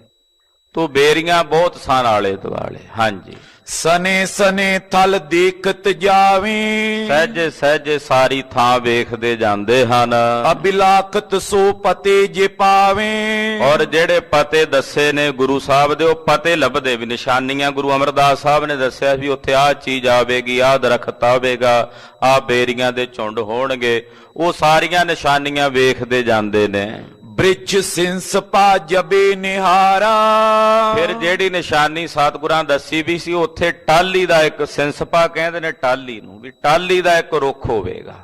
ਤੋ ਬੇਰੀਆਂ ਬਹੁਤ ਸਨ ਆਲੇ ਦੁਆਲੇ। ਹਾਂਜੀ, ਸਨੇ ਸਨੇ ਥਲ ਦੇਖਤ ਜਾਵੇਂ। ਸਹਿਜੇ ਸਹਿਜੇ ਸਾਰੀ ਥਾਂ ਵੇਖਦੇ ਜਾਂਦੇ ਹਨ। ਅਬਿਲਾਖਤ ਸੋ ਪਤੇ ਜੇ ਪਾਵੇਂ। ਔਰ ਜਿਹੜੇ ਪਤੇ ਦੱਸੇ ਨੇ ਗੁਰੂ ਸਾਹਿਬ ਦੇ, ਉਹ ਪਤੇ ਲੱਭਦੇ ਵੀ। ਨਿਸ਼ਾਨੀਆਂ ਗੁਰੂ ਅਮਰਦਾਸ ਸਾਹਿਬ ਨੇ ਦੱਸਿਆ ਵੀ ਉੱਥੇ ਆਹ ਚੀਜ਼ ਆਵੇਗੀ, ਆਹ ਦਰਖਤ ਆਵੇਗਾ, ਆਹ ਬੇਰੀਆਂ ਦੇ ਝੁੰਡ ਹੋਣਗੇ। ਉਹ ਸਾਰੀਆਂ ਨਿਸ਼ਾਨੀਆਂ ਵੇਖਦੇ ਜਾਂਦੇ ਨੇ। ਬ੍ਰਿਛ ਸਿੰਸ ਪਾ ਜਬੇ ਨਿਹਾਰਾ। ਫਿਰ ਜਿਹੜੀ ਨਿਸ਼ਾਨੀ ਸਤਿਗੁਰਾਂ ਦੱਸੀ ਵੀ ਸੀ, ਉੱਥੇ ਟਾਹਲੀ ਦਾ ਇੱਕ ਸਿੰਸਪਾ ਕਹਿੰਦੇ ਨੇ, ਟਾਹਲੀ ਨੂੰ ਵੀ ਟਾਹਲੀ ਦਾ ਇੱਕ ਰੁੱਖ ਹੋਵੇਗਾ।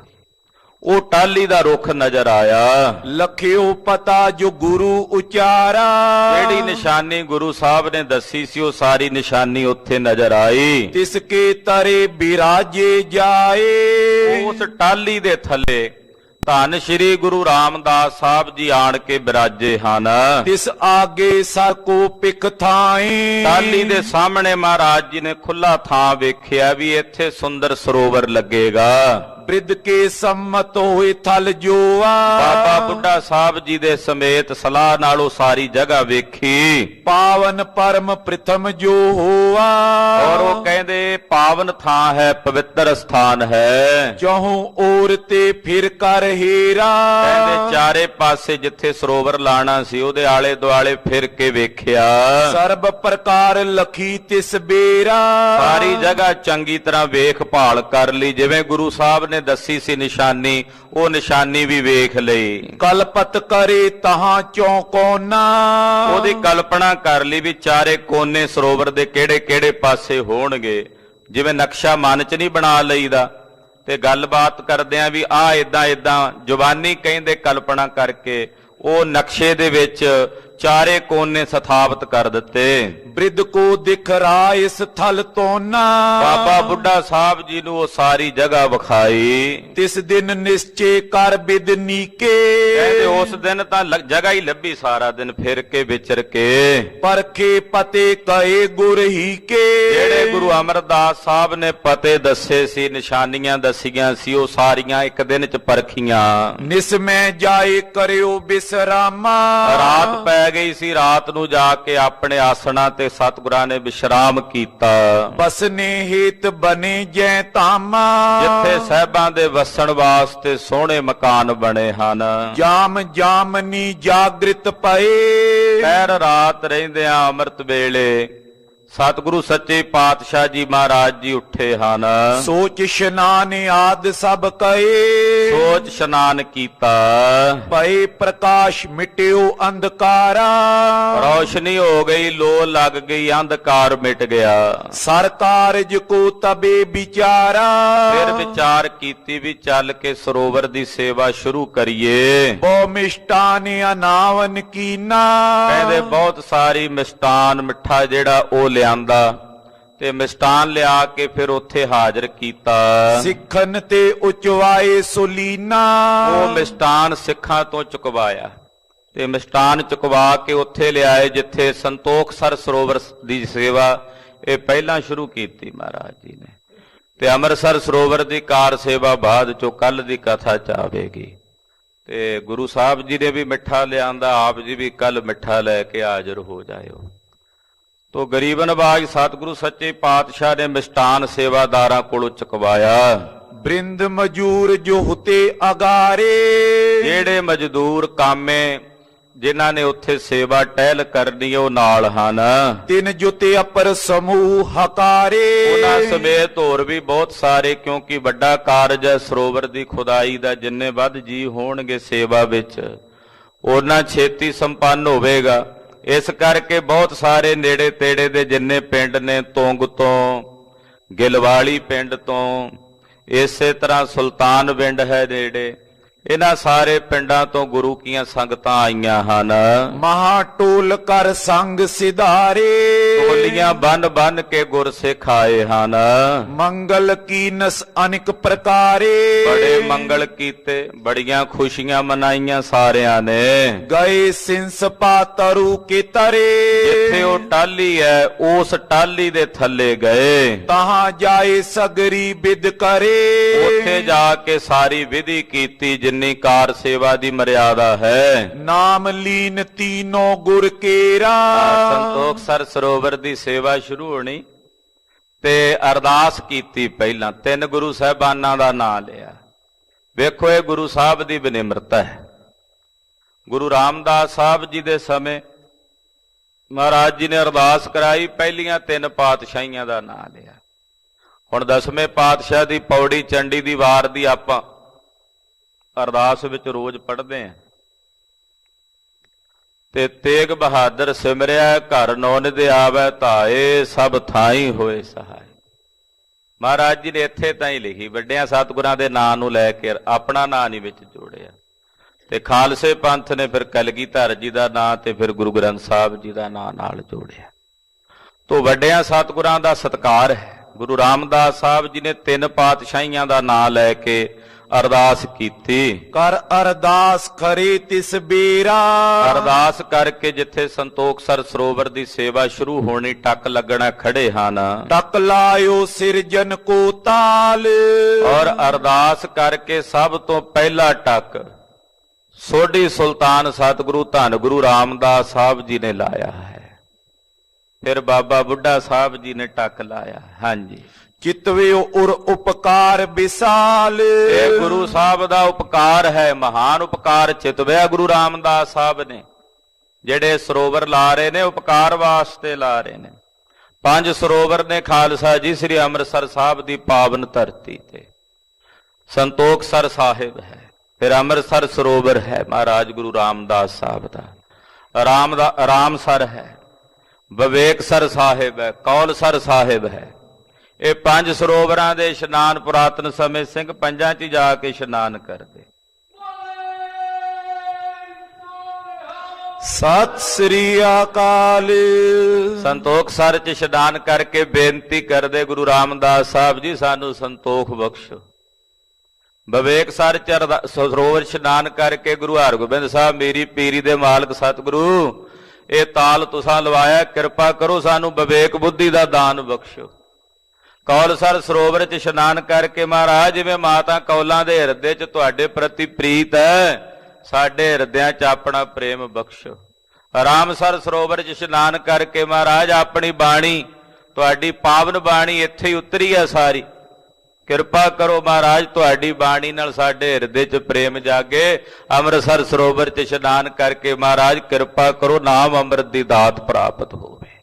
ਉਹ ਟਾਹਲੀ ਦਾ ਰੁੱਖ ਨਜ਼ਰ ਆਇਆ। ਲਖਿਓ ਪਤਾ ਜੋ ਗੁਰੂ ਉਚਾਰਾ, ਜਿਹੜੀ ਨਿਸ਼ਾਨੀ ਗੁਰੂ ਸਾਹਿਬ ਨੇ ਦੱਸੀ ਸੀ ਉਹ ਸਾਰੀ ਨਿਸ਼ਾਨੀ ਉੱਥੇ ਨਜ਼ਰ ਆਈ। ਤਿਸ ਕੇ ਤਰੇ ਬਿਰਾਜੇ ਜਾਏ, ਉਸ ਟਾਹਲੀ ਦੇ ਥੱਲੇ ਧੰਨ ਸ਼੍ਰੀ ਗੁਰੂ ਰਾਮਦਾਸ ਸਾਹਿਬ ਜੀ ਆਣ ਕੇ ਬਿਰਾਜੇ ਹਨ। ਤਿਸ ਆਗੇ ਸਰ ਕੋ ਪਿਖ ਥਾਏ, ਟਾਹਲੀ ਦੇ ਸਾਹਮਣੇ ਮਹਾਰਾਜ ਜੀ ਨੇ ਖੁੱਲਾ ਥਾਂ ਵੇਖਿਆ ਵੀ ਇੱਥੇ ਸੁੰਦਰ ਸਰੋਵਰ ਲੱਗੇਗਾ। ਬ੍ਰਿਧ ਕੇ ਸੰਮਤ ਹੋਏ ਥਲ ਜੋਆ, ਬਾਬਾ ਬੁੱਢਾ ਸਾਹਿਬ ਜੀ ਦੇ ਸਮੇਤ ਸਲਾਹ ਨਾਲ ਉਹ ਸਾਰੀ ਜਗ੍ਹਾ ਵੇਖੀ। ਪਾਵਨ ਪਰਮ ਪ੍ਰਥਮ ਜੋ ਹੋਆ, ਔਰ ਉਹ ਕਹਿੰਦੇ ਪਾਵਨ ਥਾਂ ਹੈ, ਪਵਿੱਤਰ ਸਥਾਨ ਹੈ। ਚਹੁ ਔਰ ਤੇ ਫਿਰ ਕਰ ਹੀਰਾ, ਕਹਿੰਦੇ ਚਾਰੇ ਪਾਸੇ ਜਿੱਥੇ ਸਰੋਵਰ ਲਾਣਾ ਸੀ ਉਹਦੇ ਆਲੇ ਦੁਆਲੇ ਫਿਰ ਕੇ ਵੇਖਿਆ। ਸਰਬ ਪ੍ਰਕਾਰ ਲਖੀ ਤਿਸ ਬੇਰਾ, ਸਾਰੀ ਜਗ੍ਹਾ ਚੰਗੀ ਤਰ੍ਹਾਂ ਵੇਖ ਭਾਲ ਕਰ ਲਈ। ਜਿਵੇਂ ਗੁਰੂ ਸਾਹਿਬ ਨੇ ਦੱਸੀ ਸੀ ਨਿਸ਼ਾਨੀ, ਉਹ ਨਿਸ਼ਾਨੀ ਵੀ ਵੇਖ ਲਈ। ਕਲਪਤ ਕਰੇ ਤਹਾਂ ਚੋਂ ਕੋਨਾ, ਉਹਦੀ ਕਲਪਨਾ ਕਰ ਲਈ ਵੀ ਚਾਰੇ ਕੋਨੇ ਸਰੋਵਰ ਦੇ ਕਿਹੜੇ ਕਿਹੜੇ ਪਾਸੇ ਹੋਣਗੇ। ਜਿਵੇਂ ਨਕਸ਼ਾ ਮਨ 'ਚ ਨਹੀਂ ਬਣਾ ਲਈਦਾ ਤੇ ਗੱਲਬਾਤ ਕਰਦਿਆਂ ਵੀ ਆਹ ਇਦਾਂ ਇਦਾਂ ਜ਼ੁਬਾਨੀ ਕਹਿੰਦੇ ਕਲਪਨਾ ਕਰਕੇ ਉਹ ਨਕਸ਼ੇ ਦੇ ਵਿੱਚ ਚਾਰੇ ਕੋਨੇ ਸਥਾਪਿਤ ਕਰ ਦਿੱਤੇ। ਬ੍ਰਿਧ ਕੋ ਦਿਖ ਰਾ ਇਸ ਥਲ ਤੋਨਾ, ਬਾਬਾ ਬੁੱਢਾ ਸਾਹਿਬ ਜੀ ਨੂੰ ਉਹ ਸਾਰੀ ਜਗ੍ਹਾ ਵਿਖਾਈ। ਤਿਸ ਦਿਨ ਨਿਸ਼ਚੇ ਕਰ ਬਿਦ ਨੀਕੇ, ਕਹਿੰਦੇ ਉਸ ਦਿਨ ਤਾਂ ਜਗ੍ਹਾ ਹੀ ਲੱਭੀ ਸਾਰਾ ਦਿਨ ਫਿਰ ਕੇ ਵਿਚਰ ਕੇ। ਪਰਖੇ ਪਤੇ ਕਏ ਗੁਰ ਹੀ ਕੇ, ਜਿਹੜੇ ਗੁਰੂ ਅਮਰਦਾਸ ਸਾਹਿਬ ਨੇ ਪਤੇ ਦੱਸੇ ਸੀ, ਨਿਸ਼ਾਨੀਆਂ ਦੱਸੀਆਂ ਸੀ, ਉਹ ਸਾਰੀਆਂ ਇੱਕ ਦਿਨ ਚ ਪਰਖੀਆਂ। ਨਿਸਮੈ ਜਾਏ ਕਰਿਓ ਬਿਸਰਾਮਾ, ਰਾਤ ਪੈ ਗਈ ਸੀ, ਰਾਤ ਨੂੰ ਜਾ ਕੇ ਆਪਣੇ ਆਸਣਾ ਤੇ ਸਤਿਗੁਰਾਂ ਨੇ ਵਿਸ਼ਰਾਮ ਕੀਤਾ। ਬਸਨੇ ਹੇਤ ਬਨੇ ਜੈ ਧਾਮਾ, ਜਿੱਥੇ ਸਾਹਿਬਾਂ ਦੇ ਵਸਣ ਵਾਸਤੇ ਸੋਹਣੇ ਮਕਾਨ ਬਣੇ ਹਨ। ਜਾਮ ਜਾਮਨੀ ਜਾਗ੍ਰਿਤ ਪਏ, ਪਹਿਰ ਰਾਤ ਰਹਿੰਦਿਆਂ ਅੰਮ੍ਰਿਤ ਵੇਲੇ ਸਤਿਗੁਰੂ ਸੱਚੇ ਪਾਤਸ਼ਾਹ ਜੀ ਮਹਾਰਾਜ ਜੀ ਉੱਠੇ ਹਨ। ਸੋਚ ਇਸ਼ਨਾਨ ਆਦ ਸਭ ਕਏ, ਸੋਚ ਇਸ਼ਨਾਨ ਕੀਤਾ। ਭਏ ਪ੍ਰਕਾਸ਼ ਮਿਟਿਓ ਅੰਧਕਾਰਾ, ਰੌਸ਼ਨੀ ਹੋ ਗਈ, ਲੋ ਲੱਗ ਗਈ, ਅੰਧਕਾਰ ਮਿਟ ਗਿਆ। ਸਰ ਕਾਰਜ ਕੋ ਤਬੇ ਵਿਚਾਰਾ, ਫਿਰ ਵਿਚਾਰ ਕੀਤੀ ਵੀ ਚੱਲ ਕੇ ਸਰੋਵਰ ਦੀ ਸੇਵਾ ਸ਼ੁਰੂ ਕਰੀਏ। ਬਹੁ ਮਿਸ਼ਟਾਨ ਅਨਾਵਨ ਕੀਨਾ, ਕਹਿੰਦੇ ਬਹੁਤ ਸਾਰੀ ਮਿਸ਼ਟਾਨ ਮਿੱਠਾ ਜਿਹੜਾ ਉਹ ਲਿਆਂਦਾ ਤੇ ਮਿਸ਼ਟਾਨ ਲਿਆ ਕੇ ਫਿਰ ਉੱਥੇ ਹਾਜ਼ਰ ਕੀਤਾ। ਸਿੱਖਨ ਤੇ ਉਚਵਾਏ ਸੁਲੀਨਾ, ਉਹ ਮਿਸ਼ਟਾਨ ਸਿੱਖਾਂ ਤੋਂ ਚੁਕਵਾਇਆ ਤੇ ਮਿਸ਼ਟਾਨ ਚੁਕਵਾ ਕੇ ਉੱਥੇ ਲਿਆਏ ਜਿੱਥੇ ਸੰਤੋਖ ਸਰ ਸਰੋਵਰ ਦੀ ਸੇਵਾ ਇਹ ਪਹਿਲਾਂ ਸ਼ੁਰੂ ਕੀਤੀ ਮਹਾਰਾਜ ਜੀ ਨੇ। ਤੇ ਅੰਮ੍ਰਿਤਸਰ ਸਰੋਵਰ ਦੀ ਕਾਰ ਸੇਵਾ ਬਾਅਦ ਚੋਂ ਕੱਲ ਦੀ ਕਥਾ ਚ ਆਵੇਗੀ। ਤੇ ਗੁਰੂ ਸਾਹਿਬ ਜੀ ਨੇ ਵੀ ਮਿੱਠਾ ਲਿਆਂਦਾ, ਆਪ ਜੀ ਵੀ ਕੱਲ ਮਿੱਠਾ ਲੈ ਕੇ ਹਾਜ਼ਰ ਹੋ ਜਾਇਓ। ਤੋ ਗਰੀਬ ਨਵਾਜ ਸਤਿਗੁਰੂ ਸੱਚੇ ਪਾਤਸ਼ਾਹ ਨੇ ਮਿਸ਼ਟਾਨ ਸੇਵਾਦਾਰਾਂ ਕੋਲੋਂ ਚੁਕਵਾਇਆ। ਬ੍ਰਿੰਦ ਮਜੂਰ ਜੋ ਹੁਤੇ ਅਗਾਰੇ, ਜਿਹੜੇ ਮਜ਼ਦੂਰ ਕਾਮੇ ਜਿਨ੍ਹਾਂ ਨੇ ਉੱਥੇ ਸੇਵਾ ਟਹਿਲ ਕਰਨੀ ਉਹ ਨਾਲ ਹਨ। ਤਿੰਨ ਜੁਤੇ ਅਪਰ ਸਮੂਹ ਹਕਾਰੇ, ਉਹਨਾਂ ਸਮੇਤ ਹੋਰ ਵੀ ਬਹੁਤ ਸਾਰੇ, ਕਿਉਂਕਿ ਵੱਡਾ ਕਾਰਜ ਹੈ ਸਰੋਵਰ ਦੀ ਖੁਦਾਈ ਦਾ। ਜਿੰਨੇ ਵੱਧ ਜੀ ਹੋਣਗੇ ਸੇਵਾ ਵਿੱਚ ਉਹਨਾਂ ਛੇਤੀ ਸੰਪੰਨ ਹੋਵੇਗਾ। ਇਸ ਕਰਕੇ ਬਹੁਤ ਸਾਰੇ ਨੇੜੇ ਤੇੜੇ ਦੇ ਜਿੰਨੇ ਪਿੰਡ ਨੇ, ਤੁੰਗ ਤੋਂ, ਗਿਲਵਾਲੀ ਪਿੰਡ ਤੋਂ, ਇਸੇ ਤਰ੍ਹਾਂ ਸੁਲਤਾਨਵਿੰਡ ਹੈ ਨੇੜੇ, ਇਹਨਾਂ ਸਾਰੇ ਪਿੰਡਾਂ ਤੋਂ ਗੁਰੂ ਕੀਆਂ ਸੰਗਤਾਂ ਆਈਆਂ ਹਨ। ਮਹਾ ਟੋਲ ਕਰ ਸੰਗ ਸਿਧਾਰੇ, ਟੋਲੀਆਂ ਬੰਨ ਬੰਨ ਕੇ ਗੁਰਸਿੱਖ ਆਏ ਹਨ। ਮੰਗਲ ਕੀਨਸ ਅਨੇਕ ਪ੍ਰਕਾਰੇ, ਬੜੇ ਮੰਗਲ ਕੀਤੇ, ਬੜੀਆਂ ਖੁਸ਼ੀਆਂ ਮਨਾਈਆਂ ਸਾਰਿਆਂ ਨੇ। ਗਏ ਸਿੰਸ ਪਾਤਰੂ ਕੇ ਤਰੇ, ਜਿੱਥੇ ਉਹ ਟਾਹਲੀ ਹੈ ਉਸ ਟਾਹਲੀ ਦੇ ਥੱਲੇ ਗਏ। ਤਹਾਂ ਜਾਏ ਸਗਰੀ ਬਿਦ ਕਰੇ, ਉੱਥੇ ਜਾ ਕੇ ਸਾਰੀ ਵਿਧੀ ਕੀਤੀ ਜਿੰਨੀ ਕਾਰ ਸੇਵਾ ਦੀ ਮਰਿਆਦਾ ਹੈ। ਨਾਮ ਲੀਨ ਤੀਨੋ ਗੁਰ ਕੇਰਾ, ਸੰਤੋਖ ਸਰ ਸਰੋਵਰ ਦੀ ਸੇਵਾ ਸ਼ੁਰੂ ਹੋਣੀ ਤੇ ਅਰਦਾਸ ਕੀਤੀ। ਪਹਿਲਾਂ ਤਿੰਨ ਗੁਰੂ ਸਾਹਿਬਾਨਾਂ ਦਾ ਨਾਮ ਲਿਆ। ਵੇਖੋ ਇਹ ਗੁਰੂ ਸਾਹਿਬ ਦੀ ਬਨਿਮਰਤਾ ਹੈ। ਗੁਰੂ ਰਾਮਦਾਸ ਸਾਹਿਬ ਜੀ ਦੇ ਸਮੇਂ ਮਹਾਰਾਜ ਜੀ ਨੇ ਅਰਦਾਸ ਕਰਾਈ, ਪਹਿਲੀਆਂ ਤਿੰਨ ਪਾਤਸ਼ਾਹੀਆਂ ਦਾ ਨਾਮ ਲਿਆ। ਹੁਣ 10ਵੇਂ ਪਾਤਸ਼ਾਹ ਦੀ ਪੌੜੀ ਚੰਡੀ ਦੀ ਵਾਰ ਦੀ ਆਪਾਂ ਅਰਦਾਸ ਵਿੱਚ ਰੋਜ਼ ਪੜ੍ਹਦੇ ਆਂ। ਤੇ ਤੇਗ ਬਹਾਦਰ ਸਿਮਰਿਆ ਘਰ ਨੌ ਨਿਧ ਆਵੈ ਧਾਏ, ਸਭ ਥਾਈ ਹੋਏ ਸਹਾਈ। ਮਹਾਰਾਜ ਜੀ ਨੇ ਇੱਥੇ ਤਾਂ ਹੀ ਲਿਖੀ, ਵੱਡਿਆਂ ਸਤਿਗੁਰਾਂ ਦੇ ਨਾਂ ਨੂੰ ਲੈ ਕੇ ਆਪਣਾ ਨਾਂ ਨਹੀਂ ਵਿੱਚ ਜੋੜਿਆ। ਤੇ ਖਾਲਸੇ ਪੰਥ ਨੇ ਫਿਰ ਕਲਗੀਧਰ ਜੀ ਦਾ ਨਾਂ ਤੇ ਫਿਰ ਗੁਰੂ ਗ੍ਰੰਥ ਸਾਹਿਬ ਜੀ ਦਾ ਨਾਂ ਨਾਲ ਜੋੜਿਆ। ਤੋ ਵੱਡਿਆਂ ਸਤਿਗੁਰਾਂ ਦਾ ਸਤਿਕਾਰ ਹੈ। ਗੁਰੂ ਰਾਮਦਾਸ ਸਾਹਿਬ ਜੀ ਨੇ 3 ਪਾਤਸ਼ਾਹੀਆਂ ਦਾ ਨਾਂ ਲੈ ਕੇ ਅਰਦਾਸ ਕੀਤੀ। ਕਰ ਅਰਦਾਸ ਖਰੀ ਤਿਸ ਬੀਰਾ। ਅਰਦਾਸ ਕਰਕੇ ਜਿੱਥੇ ਸੰਤੋਖਸਰ ਸਰੋਵਰ ਦੀ ਸੇਵਾ ਸ਼ੁਰੂ ਹੋਣੀ, ਟੱਕ ਲੱਗਣਾ, ਖੜੇ ਹਨ। ਟਕ ਲਾਇਓ ਸਿਰਜਨ ਕੋ ਤਾਲ। ਔਰ ਅਰਦਾਸ ਕਰਕੇ ਸਭ ਤੋਂ ਪਹਿਲਾ ਟੱਕ ਸੋਢੀ ਸੁਲਤਾਨ ਸਤਿਗੁਰੂ ਧੰਨ ਗੁਰੂ ਰਾਮਦਾਸ ਸਾਹਿਬ ਜੀ ਨੇ ਲਾਇਆ ਹੈ। ਫਿਰ ਬਾਬਾ ਬੁੱਢਾ ਸਾਹਿਬ ਜੀ ਨੇ ਟੱਕ ਲਾਇਆ। ਹਾਂਜੀ, ਚਿਤਵਿਓ ਉਰ ਉਪਕਾਰ ਵਿਸਾਲ। ਇਹ ਗੁਰੂ ਸਾਹਿਬ ਦਾ ਉਪਕਾਰ ਹੈ, ਮਹਾਨ ਉਪਕਾਰ ਚਿਤਵਿਆ ਗੁਰੂ ਰਾਮਦਾਸ ਸਾਹਿਬ ਨੇ। ਜਿਹੜੇ ਸਰੋਵਰ ਲਾ ਰਹੇ ਨੇ ਉਪਕਾਰ ਵਾਸਤੇ ਲਾ ਰਹੇ ਨੇ। 5 ਸਰੋਵਰ ਨੇ ਖਾਲਸਾ ਜੀ ਸ੍ਰੀ ਅੰਮ੍ਰਿਤਸਰ ਸਾਹਿਬ ਦੀ ਪਾਵਨ ਧਰਤੀ ਤੇ। ਸੰਤੋਖਸਰ ਸਾਹਿਬ ਹੈ, ਫਿਰ ਅੰਮ੍ਰਿਤਸਰ ਸਰੋਵਰ ਹੈ ਮਹਾਰਾਜ ਗੁਰੂ ਰਾਮਦਾਸ ਸਾਹਿਬ ਦਾ। ਰਾਮਸਰ ਹੈ, ਵਿਵੇਕਸਰ ਸਾਹਿਬ ਹੈ, ਕੌਲਸਰ ਸਾਹਿਬ ਹੈ। ਇਹ 5 ਸਰੋਵਰਾਂ ਦੇ ਇਸ਼ਨਾਨ ਪੁਰਾਤਨ ਸਮੇਂ ਸਿੰਘ ਪੰਜਾਂ 'ਚ ਜਾ ਕੇ ਇਸ਼ਨਾਨ ਕਰਦੇ। ਸਤਿ ਸ੍ਰੀ ਅਕਾਲ। ਸੰਤੋਖਸਰ 'ਚ ਇਸ਼ਨਾਨ ਕਰਕੇ ਬੇਨਤੀ ਕਰਦੇ, ਗੁਰੂ ਰਾਮਦਾਸ ਸਾਹਿਬ ਜੀ ਸਾਨੂੰ ਸੰਤੋਖ ਬਖਸ਼ੋ। ਵਿਵੇਕਸਰ 'ਚ ਸਰੋਵਰ ਇਸ਼ਨਾਨ ਕਰਕੇ ਗੁਰੂ ਹਰਗੋਬਿੰਦ ਸਾਹਿਬ ਮੇਰੀ ਪੀਰੀ ਦੇ ਮਾਲਕ ਸਤਿਗੁਰੂ, ਇਹ ਤਾਲ ਤੁਸਾਂ ਲਵਾਇਆ, ਕਿਰਪਾ ਕਰੋ ਸਾਨੂੰ ਵਿਵੇਕ ਬੁੱਧੀ ਦਾ ਦਾਨ ਬਖਸ਼ੋ। ਕੌਲਸਰ ਸਰੋਵਰ 'ਚ ਇਸ਼ਨਾਨ ਕਰਕੇ ਮਹਾਰਾਜ ਜਿਵੇਂ ਮਾਤਾ ਕੌਲਾਂ ਦੇ ਹਿਰਦੇ 'ਚ ਤੁਹਾਡੇ ਪ੍ਰਤੀ ਪ੍ਰੀਤ ਹੈ, ਸਾਡੇ ਹਿਰਦਿਆਂ 'ਚ ਆਪਣਾ ਪ੍ਰੇਮ ਬਖਸ਼ੋ। ਰਾਮਸਰ ਸਰੋਵਰ 'ਚ ਇਸ਼ਨਾਨ ਕਰਕੇ ਮਹਾਰਾਜ ਆਪਣੀ ਬਾਣੀ, ਤੁਹਾਡੀ ਪਾਵਨ ਬਾਣੀ ਇੱਥੇ ਹੀ ਉਤਰੀ ਹੈ ਸਾਰੀ। ਕਿਰਪਾ ਕਰੋ ਮਹਾਰਾਜ ਤੁਹਾਡੀ ਬਾਣੀ ਨਾਲ ਸਾਡੇ ਹਿਰਦੇ 'ਚ ਪ੍ਰੇਮ ਜਾਗੇ। ਅੰਮ੍ਰਿਤਸਰ ਸਰੋਵਰ 'ਚ ਇਸ਼ਨਾਨ ਕਰਕੇ ਮਹਾਰਾਜ ਕਿਰਪਾ ਕਰੋ ਨਾਮ ਅੰਮ੍ਰਿਤ ਦੀ ਦਾਤ ਪ੍ਰਾਪਤ ਹੋਵੇ।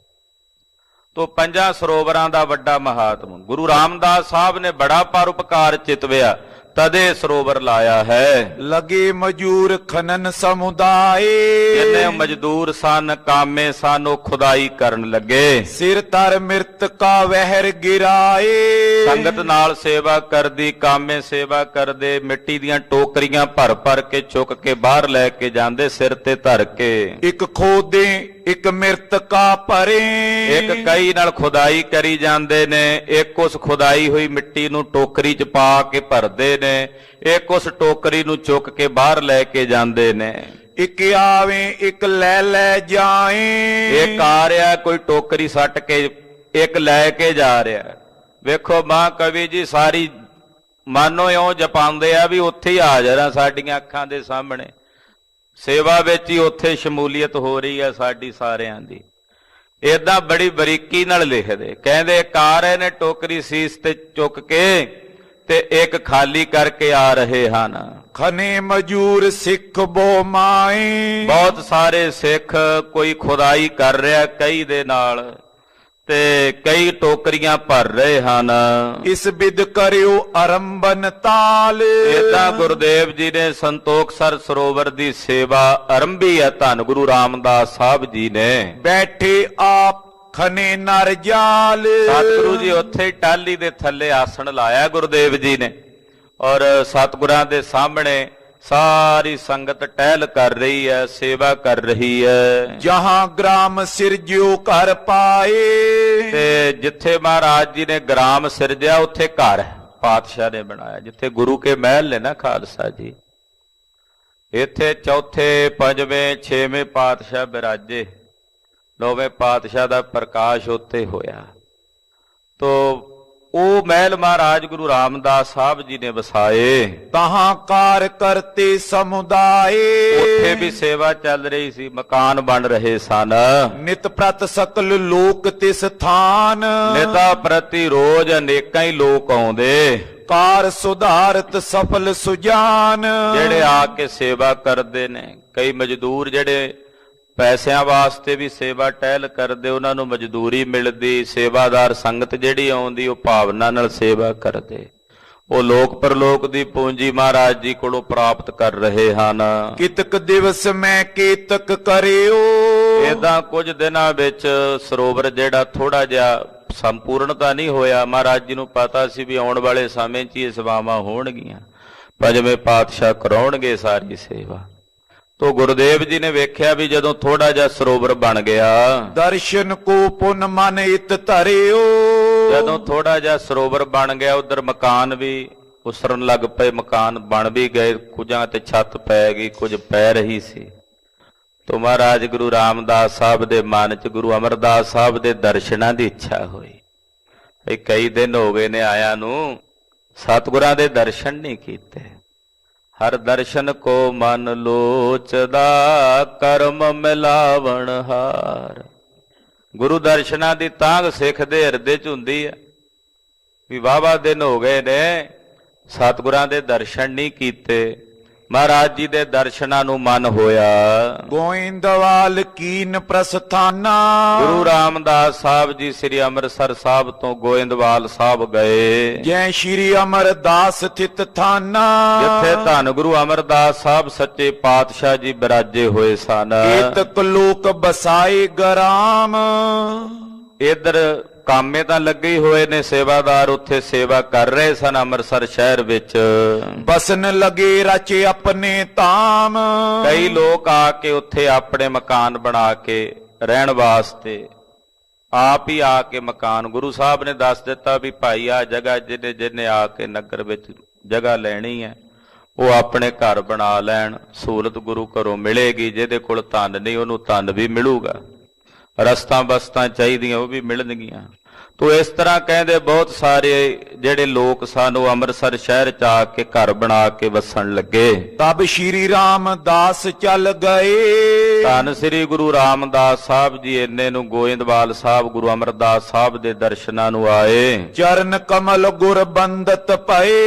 ਤੋ 5 ਸਰੋਵਰਾਂ ਦਾ ਵੱਡਾ ਮਹਾਤਮ ਗੁਰੂ ਰਾਮਦਾਸ ਸਾਹਿਬ ਨੇ ਬੜਾ ਪਰਉਪਕਾਰ ਚਿਤਵਿਆ, ਤਦੇ ਸਰੋਵਰ ਲਾਇਆ ਹੈ। ਲਗੇ ਮਜੂਰ ਖਨਨ ਸਮੁਦਾਏ। ਜਿੰਨੇ ਮਜ਼ਦੂਰ ਸਨ, ਕਾਮੇ ਸਨ, ਉਹ ਖੁਦਾਈ ਕਰਨ ਲੱਗੇ। ਸਿਰ ਤਰ ਮਿਰਤ ਕਾ ਵਹਿਰ ਗਿਰਾਏ। ਸੰਗਤ ਨਾਲ ਸੇਵਾ ਕਰਦੀ, ਕਾਮੇ ਸੇਵਾ ਕਰਦੇ, ਮਿੱਟੀ ਦੀਆਂ ਟੋਕਰੀਆਂ ਭਰ ਭਰ ਕੇ ਚੁੱਕ ਕੇ ਬਾਹਰ ਲੈ ਕੇ ਜਾਂਦੇ, ਸਿਰ ਤੇ ਧਰ ਕੇ। ਇੱਕ ਖੋਦੇ ਇੱਕ ਮਿਰਤ ਕਾ ਭਰੇ। ਇੱਕ ਕਈ ਨਾਲ ਖੁਦਾਈ ਕਰੀ ਜਾਂਦੇ ਨੇ, ਇੱਕ ਉਸ ਖੁਦਾਈ ਹੋਈ ਮਿੱਟੀ ਨੂੰ ਟੋਕਰੀ 'ਚ ਪਾ ਕੇ ਭਰਦੇ ਨੇ, ਇੱਕ ਉਸ ਟੋਕਰੀ ਨੂੰ ਚੁੱਕ ਕੇ ਬਾਹਰ ਲੈ ਕੇ ਜਾਂਦੇ ਨੇ। ਇੱਕ ਆਵੇ ਇੱਕ ਲੈ ਲੈ ਜਾਏ। ਇੱਕ ਆ ਰਿਹਾ ਕੋਈ ਟੋਕਰੀ ਸੱਟ ਕੇ, ਇੱਕ ਲੈ ਕੇ ਜਾ ਰਿਹਾ। ਵੇਖੋ ਮਾਂ ਕਵੀ ਜੀ ਸਾਰੀ ਮਾਨੋ ਇਉਂ ਜਪਾਉਂਦੇ ਆ ਵੀ ਉੱਥੇ ਹੀ ਹਾਜ਼ਰ ਆ ਸਾਡੀਆਂ ਅੱਖਾਂ ਦੇ ਸਾਹਮਣੇ। ਸੇਵਾ ਵਿੱਚ ਹੀ ਉੱਥੇ ਸ਼ਮੂਲੀਅਤ ਹੋ ਰਹੀ ਹੈ ਸਾਡੀ ਸਾਰਿਆਂ ਦੀ। ਏਦਾਂ ਬੜੀ ਬਰੀਕੀ ਨਾਲ ਲਿਖਦੇ, ਕਹਿੰਦੇ ਇੱਕ ਆ ਰਹੇ ਨੇ ਟੋਕਰੀ ਸੀਸ ਤੇ ਚੁੱਕ ਕੇ ਤੇ ਇੱਕ ਖਾਲੀ ਕਰਕੇ ਆ ਰਹੇ ਹਨ। ਖਨੇ ਮਜੂਰ ਸਿੱਖ ਬੋ ਮਾਏ। ਬਹੁਤ ਸਾਰੇ ਸਿੱਖ, ਕੋਈ ਖੁਦਾਈ ਕਰ ਰਿਹਾ ਕਈ ਦੇ ਨਾਲ, ਤੇ ਕਈ ਟੋਕਰੀਆਂ ਭਰ ਰਹੇ ਹਨ। ਇਸ ਬਿਦ ਕਰਿਓ ਆਰੰਭਨ ਤਾਲ। ਏਦਾਂ ਗੁਰਦੇਵ ਜੀ ਨੇ ਸੰਤੋਖਸਰ ਸਰੋਵਰ ਦੀ ਸੇਵਾ ਆਰੰਭੀ ਹੈ ਧੰਨ ਗੁਰੂ ਰਾਮਦਾਸ ਸਾਹਿਬ ਜੀ ਨੇ। ਬੈਠੇ ਆਪ ਖਨੇ ਨਰ ਜਾਲ। ਸਤਿਗੁਰੂ ਜੀ ਉੱਥੇ ਟਾਹਲੀ ਦੇ ਥੱਲੇ ਆਸਣ ਲਾਇਆ ਗੁਰਦੇਵ ਜੀ ਨੇ, ਔਰ ਸਤਿਗੁਰਾਂ ਦੇ ਸਾਹਮਣੇ ਸਾਰੀ ਸੰਗਤ ਟਹਿਲ ਕਰ ਰਹੀ ਹੈ, ਸੇਵਾ ਕਰ ਰਹੀ ਹੈ। ਜਹਾਂ ਗ੍ਰਾਮ ਸਿਰਜਿਓ ਘਰ ਪਾਏ। ਤੇ ਜਿੱਥੇ ਮਹਾਰਾਜ ਜੀ ਨੇ ਗ੍ਰਾਮ ਸਿਰਜਿਆ ਉੱਥੇ ਘਰ ਪਾਤਸ਼ਾਹ ਨੇ ਬਣਾਇਆ। ਜਿੱਥੇ ਗੁਰੂ ਕੇ ਮਹਿਲ ਨੇ ਨਾ ਖਾਲਸਾ ਜੀ, ਇੱਥੇ ਚੌਥੇ, ਪੰਜਵੇਂ, ਛੇਵੇਂ ਪਾਤਸ਼ਾਹ ਬਿਰਾਜੇ। 9ਵੇਂ ਪਾਤਸ਼ਾਹ ਦਾ ਪ੍ਰਕਾਸ਼ ਉੱਥੇ ਹੋਇਆ। ਤੋ ਉਹ ਮਹਿਲ ਮਹਾਰਾਜ ਗੁਰੂ ਰਾਮਦਾਸ ਸਾਹਿਬ ਜੀ ਨੇ ਵਸਾਏ। ਤਹਾਂ ਕਾਰ ਕਰਤੇ ਸਮੁਦਾਏ। ਉੱਥੇ ਵੀ ਸੇਵਾ ਚੱਲ ਰਹੀ ਸੀ, ਮਕਾਨ ਬਣ ਰਹੇ ਸਨ। ਨਿਤ ਪ੍ਰਤ ਸਕਲ ਲੋਕ ਤਿਸ ਥਾਨ। ਨਿਤਾ ਪ੍ਰਤੀ ਰੋਜ਼ ਅਨੇਕਾਂ ਹੀ ਲੋਕ ਆਉਂਦੇ। ਕਾਰ ਸੁਧਾਰਤ ਸਫਲ ਸੁਜਾਨ। ਜਿਹੜੇ ਆ ਕੇ ਸੇਵਾ ਕਰਦੇ ਨੇ, ਕਈ ਮਜ਼ਦੂਰ ਜਿਹੜੇ ਪੈਸਿਆਂ ਵਾਸਤੇ ਵੀ ਸੇਵਾ ਟਹਿਲ ਕਰਦੇ, ਉਹਨਾਂ ਨੂੰ ਮਜ਼ਦੂਰੀ ਮਿਲਦੀ। ਸੇਵਾਦਾਰ ਸੰਗਤ ਜਿਹੜੀ ਆਉਂਦੀ ਉਹ ਭਾਵਨਾ ਨਾਲ ਸੇਵਾ ਕਰਦੇ। ਉਹ ਲੋਕ ਪਰਲੋਕ ਦੀ ਪੂੰਜੀ ਮਹਾਰਾਜ ਜੀ ਕੋਲੋਂ ਪ੍ਰਾਪਤ ਕਰ ਰਹੇ ਹਨ। ਕਿਤਕ ਦਿਵਸ ਮੈਂ ਕੀਤਕ ਕਰਿਓ। ਏਦਾਂ ਕੁਝ ਦਿਨਾਂ ਵਿੱਚ ਸਰੋਵਰ ਜਿਹੜਾ ਥੋੜਾ ਜਿਹਾ ਸੰਪੂਰਨਤਾ ਨਹੀਂ ਹੋਇਆ। ਮਹਾਰਾਜ ਜੀ ਨੂੰ ਪਤਾ ਸੀ ਵੀ ਆਉਣ ਵਾਲੇ ਸਮੇਂ 'ਚ ਇਹ ਸੇਵਾਵਾਂ ਹੋਣਗੀਆਂ, ਪੰਜਵੇਂ ਪਾਤਸ਼ਾਹ ਕਰਾਉਣਗੇ ਸਾਰੀ ਸੇਵਾ। ਤੋ ਗੁਰਦੇਵ ਜੀ ਨੇ ਵੇਖਿਆ ਵੀ ਜਦੋਂ ਥੋੜਾ ਜਿਹਾ ਸਰੋਵਰ ਬਣ ਗਿਆ, ਦਰਸ਼ਨ ਕੋ ਪੁਨ ਮਨ ਇਤ ਧਰਿਓ। ਜਦੋਂ ਥੋੜਾ ਜਿਹਾ ਸਰੋਵਰ ਬਣ ਗਿਆ, ਉਧਰ ਮਕਾਨ ਵੀ ਉਸਰਨ ਲੱਗ ਪਏ, ਮਕਾਨ ਬਣ ਵੀ ਗਏ, ਕੁਝਾਂ ਤੇ ਛੱਤ ਪੈ ਗਈ, ਕੁਝ ਪੈ ਰਹੀ ਸੀ। ਤੋ ਮਹਾਰਾਜ ਗੁਰੂ ਰਾਮਦਾਸ ਸਾਹਿਬ ਦੇ ਮਨ 'ਚ ਗੁਰੂ ਅਮਰਦਾਸ ਸਾਹਿਬ ਦੇ ਦਰਸ਼ਨਾਂ ਦੀ ਇੱਛਾ ਹੋਈ। ਵੀ ਕਈ ਦਿਨ ਹੋ ਗਏ ਨੇ ਆਇਆਂ ਨੂੰ, ਸਤਿਗੁਰਾਂ ਦੇ ਦਰਸ਼ਨ ਨਹੀਂ ਕੀਤੇ। ਹਰ ਦਰਸ਼ਨ ਕੋ ਮਨ ਲੋਚਦਾ, ਕਰਮ ਮਿਲਾਵਣ ਹਾਰ। ਗੁਰੂ ਦਰਸ਼ਨਾਂ ਦੀ ਤਾਂਘ ਸਿੱਖ ਦੇ ਹਿਰਦੇ 'ਚ ਹੁੰਦੀ ਹੈ ਵੀ ਵਾਹਵਾ ਦਿਨ ਹੋ ਗਏ ਨੇ, ਸਤਿਗੁਰਾਂ ਦੇ ਦਰਸ਼ਨ ਨਹੀਂ ਕੀਤੇ। ਮਹਾਰਾਜ ਜੀ ਦੇ ਦਰਸ਼ਨਾਂ ਨੂੰ ਮਨ ਹੋਇਆ। ਗੋਇੰਦਵਾਲ ਕੀਨ ਪ੍ਰਸਥਾਨਾ। ਗੁਰੂ ਰਾਮਦਾਸ ਸਾਹਿਬ ਜੀ ਸ੍ਰੀ ਅੰਮ੍ਰਿਤਸਰ ਸਾਹਿਬ ਤੋਂ ਗੋਇੰਦਵਾਲ ਸਾਹਿਬ ਗਏ, ਜੈ ਸ਼੍ਰੀ ਅਮਰਦਾਸ ਥਿਤ ਥਾਨਾ। ਜਿੱਥੇ ਧੰਨ ਗੁਰੂ ਅਮਰਦਾਸ ਸਾਹਿਬ ਸੱਚੇ ਪਾਤਸ਼ਾਹ ਜੀ ਬਿਰਾਜੇ ਹੋਏ ਸਨ। ਏਤਕ ਲੋਕ ਬਸਾਏ ਗਰਾਮ। ਇਧਰ ਕਾਮੇ ਤਾਂ ਲੱਗੇ ਹੀ ਹੋਏ ਨੇ, ਸੇਵਾਦਾਰ ਉੱਥੇ ਸੇਵਾ ਕਰ ਰਹੇ ਸਨ ਅੰਮ੍ਰਿਤਸਰ ਸ਼ਹਿਰ ਵਿੱਚ। ਬਸਨ ਲਗੇ ਰਚੇ ਆਪਣੇ ਧਾਮ। ਕਈ ਲੋਕ ਆ ਕੇ ਉੱਥੇ ਆਪਣੇ ਮਕਾਨ ਬਣਾ ਕੇ ਰਹਿਣ ਵਾਸਤੇ ਆਪ ਹੀ ਆ ਕੇ ਮਕਾਨ, ਗੁਰੂ ਸਾਹਿਬ ਨੇ ਦੱਸ ਦਿੱਤਾ ਵੀ ਭਾਈ ਆ ਜਗ੍ਹਾ ਜਿਹਨੇ ਜਿਹਨੇ ਆ ਕੇ ਨਗਰ ਵਿੱਚ ਜਗ੍ਹਾ ਲੈਣੀ ਹੈ ਉਹ ਆਪਣੇ ਘਰ ਬਣਾ ਲੈਣ। ਸਹੂਲਤ ਗੁਰੂ ਘਰੋਂ ਮਿਲੇਗੀ, ਜਿਹਦੇ ਕੋਲ ਧਨ ਨਹੀਂ ਉਹਨੂੰ ਧਨ ਵੀ ਮਿਲੂਗਾ, ਰਸਤਾਂ ਬਸਤਾਂ ਚਾਹੀਦੀਆਂ ਉਹ ਵੀ ਮਿਲਣਗੀਆਂ। ਤੋ ਇਸ ਤਰ੍ਹਾਂ ਕਹਿੰਦੇ ਬਹੁਤ ਸਾਰੇ ਜਿਹੜੇ ਲੋਕ ਸਨ ਉਹ ਅੰਮ੍ਰਿਤਸਰ ਸ਼ਹਿਰ 'ਚ ਆ ਕੇ ਘਰ ਬਣਾ ਕੇ ਵਸਣ ਲੱਗੇ। ਤਬ ਸ਼੍ਰੀ ਰਾਮਦਾਸ ਚੱਲ ਗਏ। ਧੰਨ ਸ੍ਰੀ ਗੁਰੂ ਰਾਮਦਾਸ ਸਾਹਿਬ ਜੀ ਇੰਨੇ ਨੂੰ ਗੋਇੰਦਵਾਲ ਸਾਹਿਬ ਗੁਰੂ ਅਮਰਦਾਸ ਸਾਹਿਬ ਦੇ ਦਰਸ਼ਨਾਂ ਨੂੰ ਆਏ। ਚਰਨ ਕਮਲ ਗੁਰ ਬੰਦਤ ਪਏ।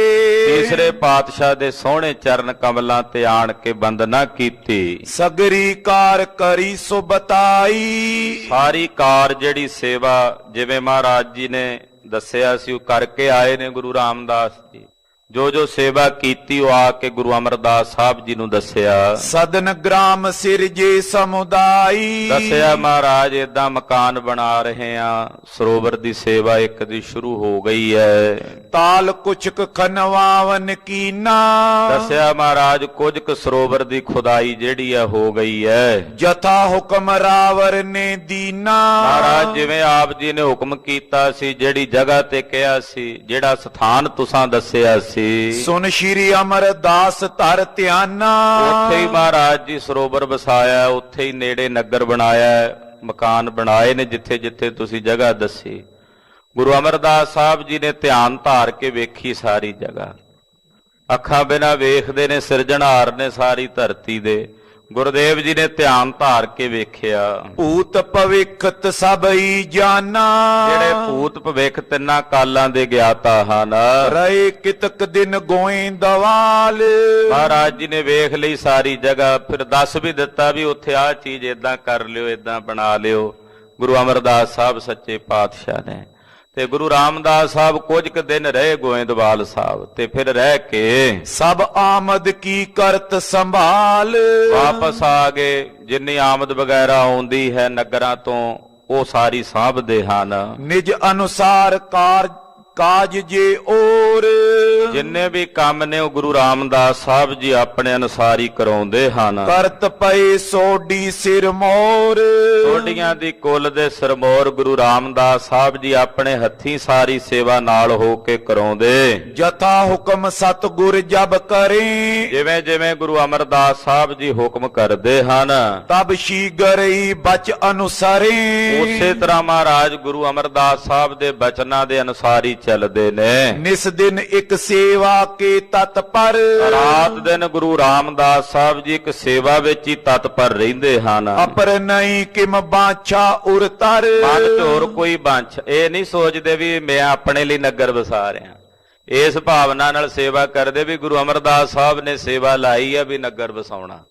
ਤੀਸਰੇ ਪਾਤਸ਼ਾਹ ਦੇ ਸੋਹਣੇ ਚਰਨ ਕਮਲਾਂ ਤੇ ਆਣ ਕੇ ਬੰਦਨਾ ਕੀਤੀ। ਸਗਰੀ ਕਾਰ ਕਰੀ ਸੋ ਬਤਾਈ। ਸਾਰੀ ਕਾਰ ਜਿਹੜੀ ਸੇਵਾ ਜਿਵੇਂ ਮਹਾਰਾਜ ਜੀ ਨੇ ਦੱਸਿਆ ਸੀ ਉਹ ਕਰਕੇ ਆਏ ਨੇ ਗੁਰੂ ਰਾਮਦਾਸ ਜੀ। ਜੋ ਜੋ ਸੇਵਾ ਕੀਤੀ ਉਹ ਆ ਕੇ ਗੁਰੂ ਅਮਰਦਾਸ ਸਾਹਿਬ ਜੀ ਨੂੰ ਦੱਸਿਆ। ਸਦਨ ਗ੍ਰਾਮ ਸਿਰਜੇ ਸਮੁਦਾਈ। ਦੱਸਿਆ ਮਹਾਰਾਜ ਏਦਾਂ ਮਕਾਨ ਬਣਾ ਰਹੇ ਆ, ਸਰੋਵਰ ਦੀ ਸੇਵਾ ਇੱਕ ਦੀ ਸ਼ੁਰੂ ਹੋ ਗਈ ਹੈ। ਤਾਲ ਕੁਛਕ ਖਨਵਾਵਨ ਕੀਨਾ। ਦੱਸਿਆ ਮਹਾਰਾਜ ਕੁਝ ਕੁ ਸਰੋਵਰ ਦੀ ਖੁਦਾਈ ਜਿਹੜੀ ਆ ਹੋ ਗਈ ਹੈ। ਜਥਾ ਹੁਕਮ ਰਾਵਰ ਨੇ ਦੀਨਾ। ਮਹਾਰਾਜ ਜਿਵੇਂ ਆਪ ਜੀ ਨੇ ਹੁਕਮ ਕੀਤਾ ਸੀ, ਜਿਹੜੀ ਜਗ੍ਹਾ ਤੇ ਕਿਹਾ ਸੀ, ਜਿਹੜਾ ਸਥਾਨ ਤੁਸਾਂ ਦੱਸਿਆ ਸੀ, ਸੁਨ ਸ਼੍ਰੀ ਅਮਰਦਾਸ ਧਰ ਧਿਆਨਾ। ਉੱਥੇ ਹੀ ਮਹਾਰਾਜ ਜੀ ਸਰੋਵਰ ਵਸਾਇਆ, ਉੱਥੇ ਹੀ ਨੇੜੇ ਨਗਰ ਬਣਾਇਆ, ਮਕਾਨ ਬਣਾਏ ਨੇ ਜਿੱਥੇ ਜਿੱਥੇ ਤੁਸੀਂ ਜਗ੍ਹਾ ਦੱਸੀ। ਗੁਰੂ ਅਮਰਦਾਸ ਸਾਹਿਬ ਜੀ ਨੇ ਧਿਆਨ ਧਾਰ ਕੇ ਵੇਖੀ ਸਾਰੀ ਜਗ੍ਹਾ। ਅੱਖਾਂ ਬਿਨਾਂ ਵੇਖਦੇ ਨੇ ਸਿਰਜਣਹਾਰ ਨੇ ਸਾਰੀ ਧਰਤੀ ਦੇ। ਗੁਰਦੇਵ ਜੀ ਨੇ ਧਿਆਨ ਧਾਰ ਕੇ ਵੇਖਿਆ। ਭੂਤ ਭਵਿੱਖਤ ਸਭਈ ਜਾਨਾ। ਜਿਹੜੇ ਭੂਤ ਭਵਿੱਖ ਤਿੰਨਾਂ ਕਾਲਾਂ ਦੇ ਗਿਆਤਾ ਹਨ। ਰਹੇ ਕਿਤਕ ਦਿਨ ਗੋਇੰਦਵਾਲ। ਮਹਾਰਾਜ ਜੀ ਨੇ ਵੇਖ ਲਈ ਸਾਰੀ ਜਗ੍ਹਾ, ਫਿਰ ਦੱਸ ਵੀ ਦਿੱਤਾ ਵੀ ਉੱਥੇ ਆਹ ਚੀਜ਼ ਏਦਾਂ ਕਰ ਲਿਓ, ਏਦਾਂ ਬਣਾ ਲਿਓ। ਗੁਰੂ ਅਮਰਦਾਸ ਸਾਹਿਬ ਸੱਚੇ ਪਾਤਸ਼ਾਹ ਨੇ ਤੇ ਗੁਰੂ ਰਾਮਦਾਸ ਸਾਹਿਬ ਕੁਝ ਕੁ ਦਿਨ ਰਹੇ ਗੋਇੰਦਵਾਲ ਸਾਹਿਬ, ਤੇ ਫਿਰ ਰਹਿ ਕੇ ਸਭ ਆਮਦ ਕੀ ਕਰਤ ਸੰਭਾਲ। ਵਾਪਸ ਆ ਗਏ। ਜਿੰਨੀ ਆਮਦ ਵਗੈਰਾ ਆਉਂਦੀ ਹੈ ਨਗਰਾਂ ਤੋਂ ਉਹ ਸਾਰੀ ਸਾਂਭਦੇ ਹਨ। ਨਿਜ ਅਨੁਸਾਰ ਕਾਜ ਜੇ ਔਰ। ਜਿੰਨੇ ਵੀ ਕੰਮ ਨੇ ਉਹ ਗੁਰੂ ਰਾਮਦਾਸ ਸਾਹਿਬ ਜੀ ਆਪਣੇ ਅਨੁਸਾਰ ਹੀ ਕਰਾਉਂਦੇ ਹਨ। ਕਰਤ ਪਏ ਸੋਡੀ ਸਿਰ ਮੋਰ। ਸੋਡੀਆਂ ਦੀ ਕੁੱਲ ਦੇ ਸਰਮੋਰ ਗੁਰੂ ਰਾਮਦਾਸ ਸਾਹਿਬ ਜੀ ਆਪਣੇ ਹੱਥੀਂ ਸਾਰੀ ਸੇਵਾ ਨਾਲ ਹੋ ਕੇ ਕਰਾਉਂਦੇ। ਜਥਾ ਹੁਕਮ ਸਤਿਗੁਰ ਜਬ ਕਰੇ। ਜਿਵੇਂ ਜਿਵੇਂ ਗੁਰੂ ਅਮਰਦਾਸ ਸਾਹਿਬ ਜੀ ਹੁਕਮ ਕਰਦੇ ਹਨ ਤਬ ਸ਼ੀਗਰਈ ਬਚ ਅਨੁਸਾਰੇ। ਉਸੇ ਤਰ੍ਹਾਂ ਮਹਾਰਾਜ ਗੁਰੂ ਅਮਰਦਾਸ ਸਾਹਿਬ ਦੇ ਬਚਨਾਂ ਦੇ ਅਨੁਸਾਰ ਹੀ ਚੱਲਦੇ ਨੇ। ਨਿਸ ਦਿਨ ਇੱਕ ਸੇਵਾ ਕੇ ਤਤਪਰ। ਰਾਤ ਦਿਨ ਗੁਰੂ ਰਾਮਦਾਸ ਸਾਹਿਬ ਜੀ ਇੱਕ ਸੇਵਾ ਵਿੱਚ ਹੀ ਤਤਪਰ ਰਹਿੰਦੇ ਹਨ। ਅਪਰ ਨਹੀਂ ਕਿਮ ਬਾਛਾ ਉਰ ਤਰ। ਮਨ ਚ ਹੋਰ ਕੋਈ ਬੰਛ ਇਹ ਨਹੀਂ ਸੋਚਦੇ ਵੀ ਮੈਂ ਆਪਣੇ ਲਈ ਨਗਰ ਵਸਾ ਰਿਹਾ। ਇਸ ਭਾਵਨਾ ਨਾਲ ਸੇਵਾ ਕਰਦੇ ਵੀ ਗੁਰੂ ਅਮਰਦਾਸ ਸਾਹਿਬ ਨੇ ਸੇਵਾ ਲਾਈ ਆ ਵੀ ਨਗਰ ਵਸਾਉਣਾ।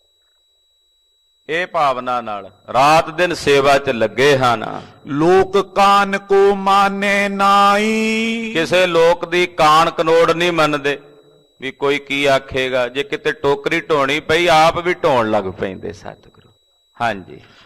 ਇਹ ਭਾਵਨਾ ਨਾਲ ਰਾਤ ਦਿਨ ਸੇਵਾ 'ਚ ਲੱਗੇ ਹਨ। ਲੋਕ ਕਾਨ ਕੋ ਮਾਨੇ ਨਾਈ। ਕਿਸੇ ਲੋਕ ਦੀ ਕਾਣ ਕਨੋੜ ਨਹੀਂ ਮੰਨਦੇ ਵੀ ਕੋਈ ਕੀ ਆਖੇਗਾ। ਜੇ ਕਿਤੇ ਟੋਕਰੀ ਢੋਣੀ ਪਈ ਆਪ ਵੀ ਢੋਣ ਲੱਗ ਪੈਂਦੇ ਸਤਿਗੁਰੂ। ਹਾਂਜੀ।